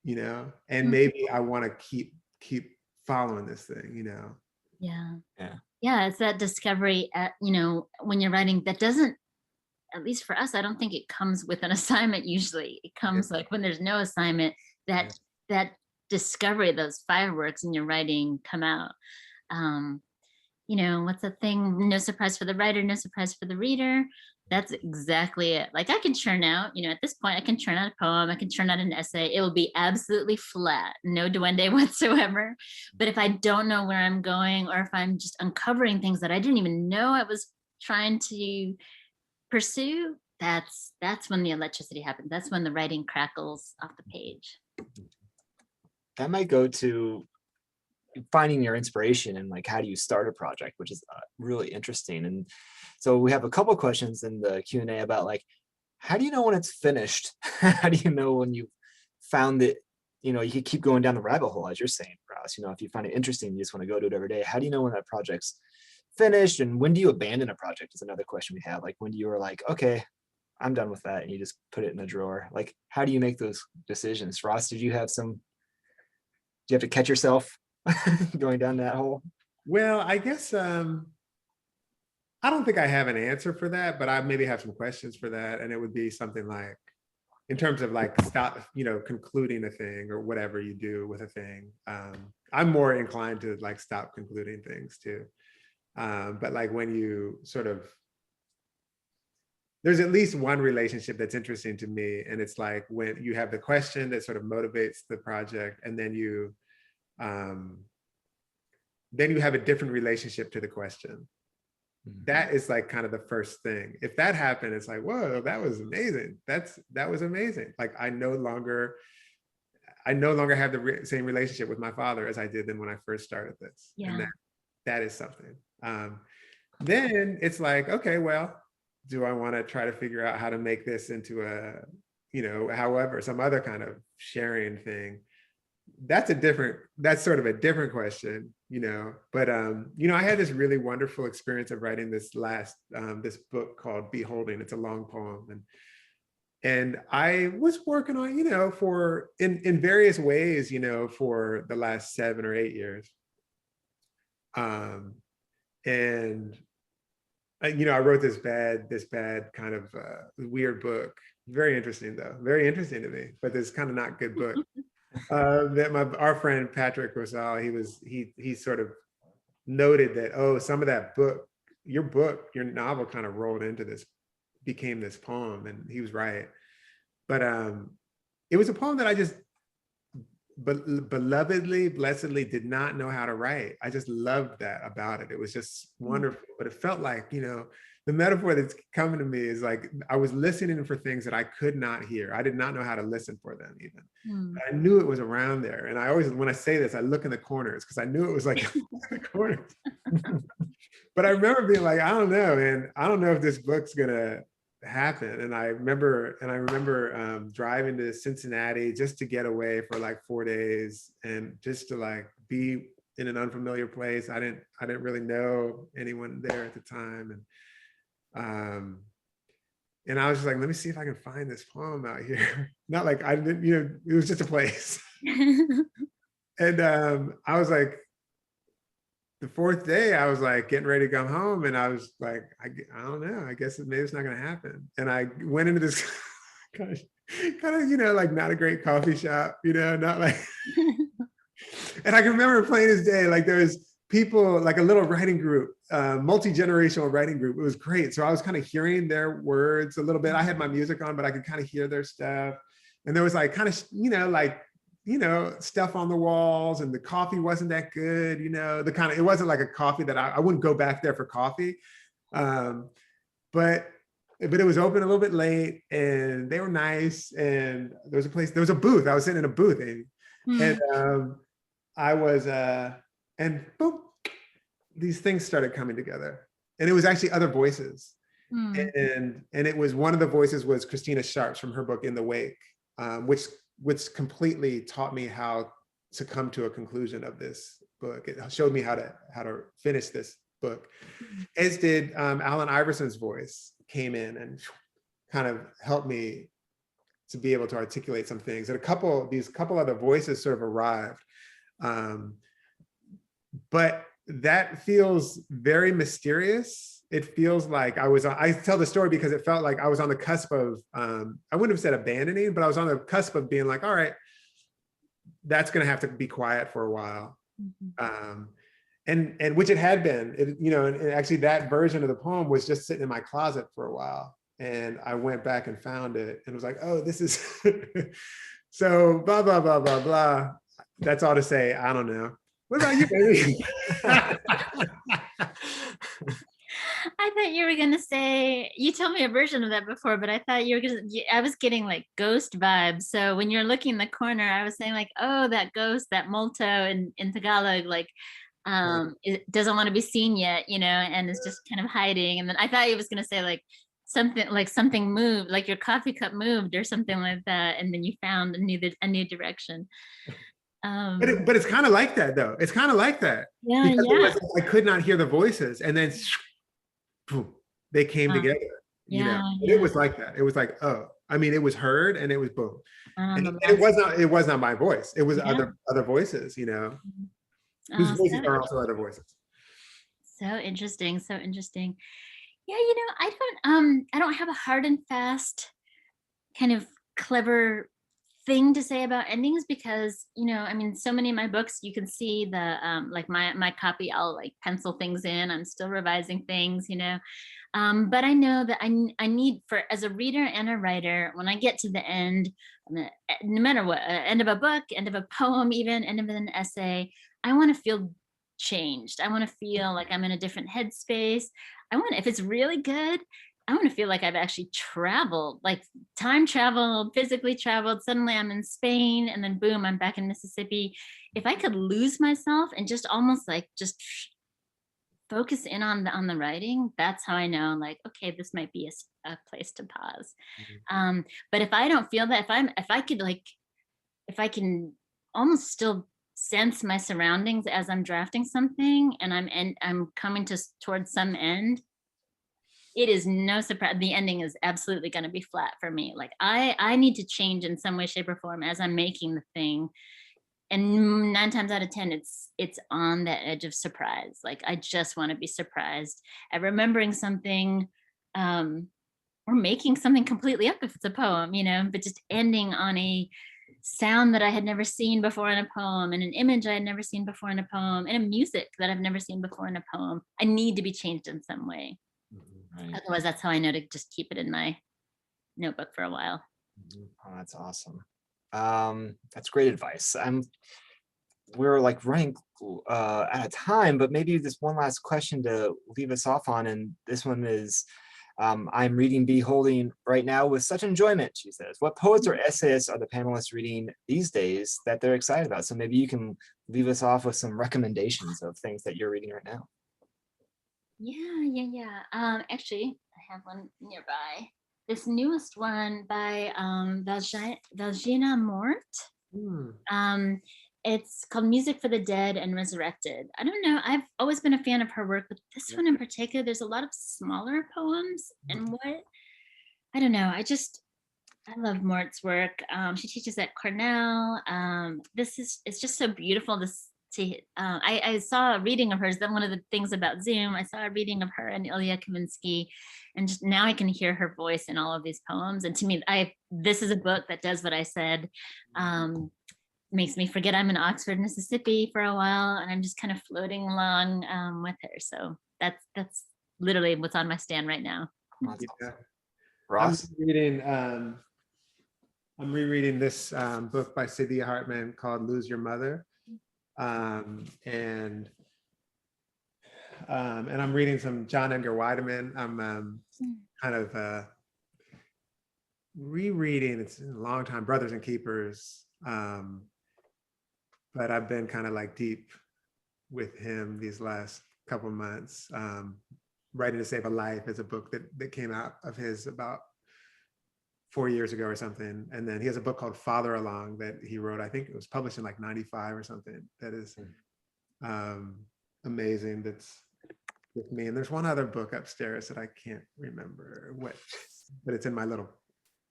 you know, and maybe I want to keep following this thing, you know. Yeah. Yeah. Yeah, it's that discovery at, you know, when you're writing that doesn't, at least for us, I don't think it comes with an assignment usually. It comes like when there's no assignment, Yeah. that discovery, those fireworks in your writing come out. You know, what's the thing? No surprise for the writer, no surprise for the reader. That's exactly it. Like I can churn out, you know, at this point, I can churn out a poem, I can churn out an essay. It will be absolutely flat, no duende whatsoever. But if I don't know where I'm going, or if I'm just uncovering things that I didn't even know I was trying to pursue, that's when the electricity happens. That's when the writing crackles off the page. That might go to finding your inspiration and like how do you start a project, which is really interesting. And so we have a couple questions in the Q&A about like, how do you know when it's finished? How do you know when you found it? You know, you could keep going down the rabbit hole, as you're saying, Ross. You know, if you find it interesting, you just want to go to it every day. How do you know when that project's finished? And when do you abandon a project is another question we have. Like when you were like, okay, I'm done with that, and you just put it in a drawer. Like, how do you make those decisions? Ross, do you have to catch yourself going down that hole? Well, I guess I don't think I have an answer for that, but I maybe have some questions for that. And it would be something like, in terms of like stop, you know, concluding a thing or whatever you do with a thing. I'm more inclined to like stop concluding things too. But like when you sort of, there's at least one relationship that's interesting to me. And it's like when you have the question that sort of motivates the project, and then you have a different relationship to the question. That is like kind of the first thing. If that happened, it's like, whoa, that was amazing. That was amazing. Like I no longer have the same relationship with my father as I did then when I first started this. Yeah. And that is something. Then it's like, okay, well, do I want to try to figure out how to make this into a, you know, however, some other kind of sharing thing? That's sort of a different question, you know. But you know, I had this really wonderful experience of writing this this book called Beholding. It's a long poem, and I was working on, you know, for in various ways, you know, for the last 7 or 8 years. And you know, I wrote this bad kind of weird book. Very interesting though, very interesting to me, but this kind of not good book. That our friend Patrick Rosal, he sort of noted that, oh, some of that book, your novel kind of rolled into this, became this poem, and he was right. But it was a poem that I just belovedly, blessedly did not know how to write. I just loved that about it. It was just wonderful. But it felt like, you know, the metaphor that's coming to me is like I was listening for things that I could not hear. I did not know how to listen for them even. But I knew it was around there. And I always, when I say this, I look in the corners because I knew it was like in the corners. But I remember being like, I don't know, man. I don't know if this book's gonna happen. And I remember driving to Cincinnati just to get away for like 4 days and just to like be in an unfamiliar place. I didn't really know anyone there at the time. And I was just like, let me see if I can find this poem out here. Not like I didn't, you know, it was just a place. And I was like, the 4th day, I was like getting ready to come home, and I was like, I don't know, I guess maybe it's not going to happen. And I went into this kind of, you know, like not a great coffee shop, you know, not like. And I can remember plain as day, like there was people, like a little writing group, multi-generational writing group. It was great. So I was kind of hearing their words a little bit. I had my music on, but I could kind of hear their stuff. And there was like kind of, you know, like, you know, stuff on the walls, and the coffee wasn't that good, you know, it wasn't like a coffee that I wouldn't go back there for coffee. But it was open a little bit late, and they were nice. And there was a booth. I was sitting in a booth, and I was, and boom, these things started coming together. And it was actually other voices. And it was, one of the voices was Christina Sharps from her book In the Wake, which completely taught me how to come to a conclusion of this book. It showed me how to finish this book. As did Alan Iverson's voice came in and kind of helped me to be able to articulate some things. And these couple other voices sort of arrived. But that feels very mysterious. It feels like I tell the story because it felt like I was on the cusp of, I wouldn't have said abandoning, but I was on the cusp of being like, all right, that's gonna have to be quiet for a while. And which it had been, and actually that version of the poem was just sitting in my closet for a while. And I went back and found it and was like, oh, this is, so blah, blah, blah, blah, blah. That's all to say, I don't know. What about you, baby? I thought you were gonna say, you told me a version of that before, but I thought you were gonna, I was getting like ghost vibes. So when you're looking in the corner, I was saying like, oh, that ghost, that molto in Tagalog, like, it doesn't want to be seen yet, and is just kind of hiding. And then I thought he was gonna say like something moved, like your coffee cup moved or something like that, and then you found a new direction. But it's kind of like that though. It's kind of like that. Yeah, because I could not hear the voices, and then boom, they came together. It was like that. It was like, oh, I mean, it was heard, and it was boom. And it was not my voice. It was other voices, whose voices are also other voices. So interesting. So interesting. Yeah, I don't have a hard and fast kind of clever thing to say about endings because, so many of my books, you can see the, like my copy, I'll like pencil things in, I'm still revising things, but I know that I need as a reader and a writer, when I get to the end, no matter what, end of a book, end of a poem, even end of an essay, I want to feel changed. I want to feel like I'm in a different headspace. If it's really good, I want to feel like I've actually traveled, like time traveled, physically traveled. Suddenly I'm in Spain and then boom, I'm back in Mississippi. If I could lose myself and just almost like just focus in on the writing, that's how I know like, okay, this might be a place to pause. But if I don't feel that, if I can almost still sense my surroundings as I'm drafting something and I'm coming towards some end, it is no surprise. The ending is absolutely going to be flat for me. Like I need to change in some way, shape, or form as I'm making the thing. And 9 times out of 10, it's on the edge of surprise. Like I just want to be surprised at remembering something, or making something completely up if it's a poem, but just ending on a sound that I had never seen before in a poem, and an image I had never seen before in a poem, and a music that I've never seen before in a poem. I need to be changed in some way. Right. Otherwise, that's how I know to just keep it in my notebook for a while. Oh, that's awesome. That's great advice. We're like running out of time, but maybe this one last question to leave us off on, and this one is, I'm reading Beholding right now with such enjoyment, she says. What poets or essayists are the panelists reading these days that they're excited about? So maybe you can leave us off with some recommendations of things that you're reading right now. Yeah. Actually, I have one nearby. This newest one by Valgina Mort. It's called Music for the Dead and Resurrected. I don't know, I've always been a fan of her work, but this one in particular, there's a lot of smaller poems, and I don't know, I love Mort's work. She teaches at Cornell. It's just so beautiful I saw a reading of hers. Then one of the things about Zoom, I saw a reading of her and Ilya Kaminski, and just now I can hear her voice in all of these poems. And to me, this is a book that does what I said. Makes me forget I'm in Oxford, Mississippi for a while, and I'm just kind of floating along with her. So that's literally what's on my stand right now. Yeah. Ross? I'm rereading this book by Cynthia Hartman called Lose Your Mother. And I'm reading some John Edgar Weideman. I'm kind of rereading, it's a long time, Brothers and Keepers. But I've been kind of like deep with him these last couple of months. Writing to Save a Life is a book that came out of his about 4 years ago or something. And then he has a book called Father Along that he wrote. I think it was published in like 95 or something. That is amazing that's with me. And there's one other book upstairs that I can't remember what, but it's in my little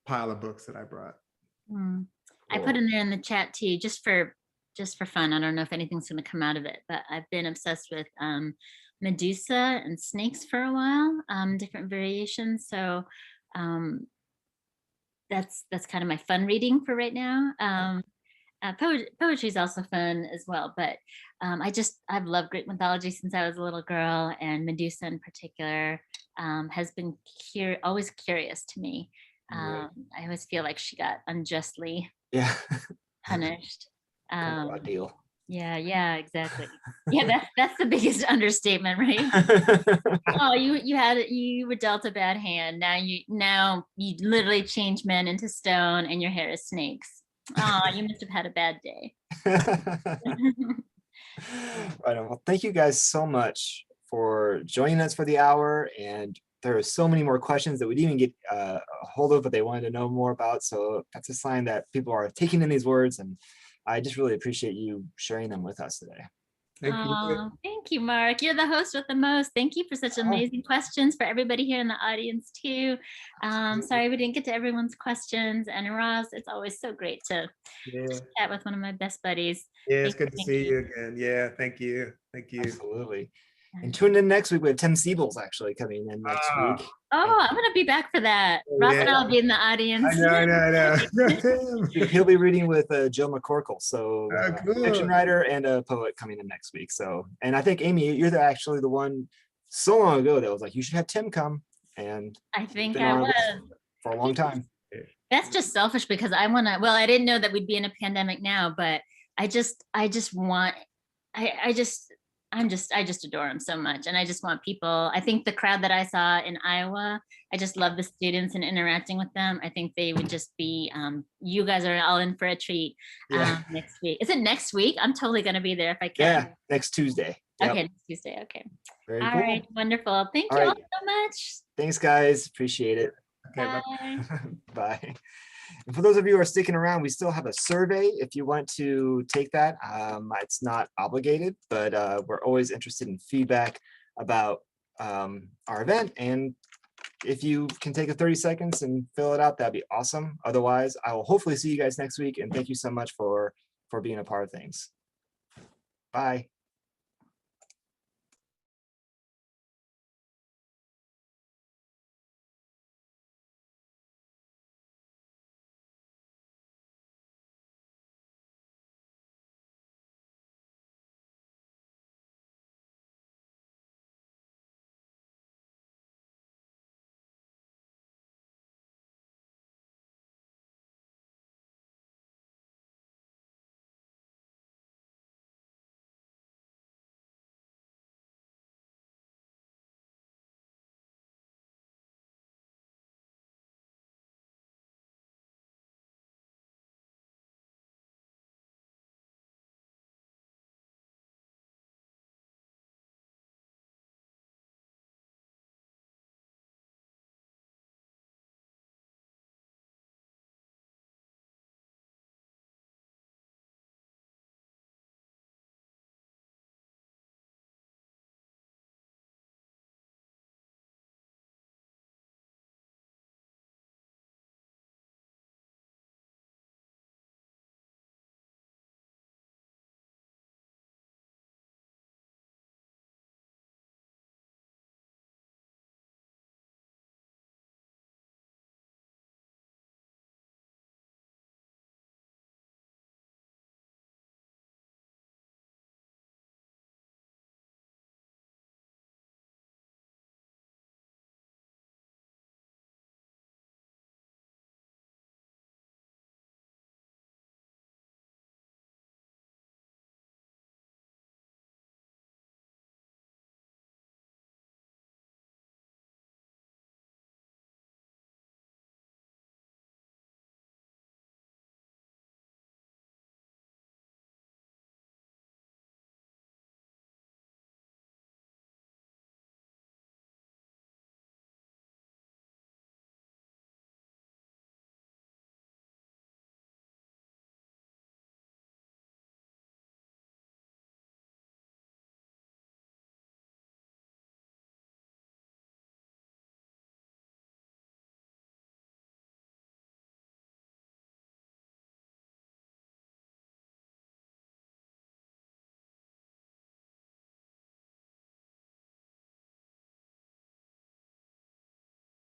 pile of books that I brought. I put in there in the chat too, just for fun. I don't know if anything's going to come out of it, but I've been obsessed with Medusa and snakes for a while, different variations. So that's kind of my fun reading for right now. Poetry is also fun as well, but I've loved Greek mythology since I was a little girl, and Medusa in particular has been always curious to me. Right. I always feel like she got unjustly Yeah. punished. Kind of a deal. Yeah, exactly. Yeah, that's the biggest understatement, right? Oh, you were dealt a bad hand. Now you literally change men into stone, and your hair is snakes. Oh, you must have had a bad day. Right on. Well, thank you guys so much for joining us for the hour. And there are so many more questions that we didn't even get a hold of, but they wanted to know more about. So that's a sign that people are taking in these words. And I just really appreciate you sharing them with us today. Thank you. Oh, thank you, Mark. You're the host with the most. Thank you for such amazing questions, for everybody here in the audience too. Sorry we didn't get to everyone's questions. And Ross, it's always so great to chat with one of my best buddies. Yeah, it's good to see you again. Yeah, thank you. Thank you. Absolutely. And tune in next week. We have Tim Siebels actually coming in next week. Oh, I'm going to be back for that. Ross and I'll be in the audience. I know. He'll be reading with Jill McCorkle, so cool. fiction writer and a poet coming in next week. So, and I think Amy, you're actually the one so long ago that was like, you should have Tim come. And I think I was for a long time. That's just selfish because I want to. Well, I didn't know that we'd be in a pandemic now, but I just adore him so much. And I just want people, I think the crowd that I saw in Iowa, I just love the students and interacting with them. I think they would just be, you guys are all in for a treat next week. Is it next week? I'm totally going to be there if I can. Yeah, next Tuesday. Yep. Okay, next Tuesday. Okay. Very all cool. right, wonderful. Thank you all so much. Thanks, guys. Appreciate it. Okay, bye. Bye. And for those of you who are sticking around, we still have a survey if you want to take that. It's not obligated, but we're always interested in feedback about our event. And if you can take 30 seconds and fill it out, that'd be awesome. Otherwise, I will hopefully see you guys next week. And thank you so much for being a part of things. Bye.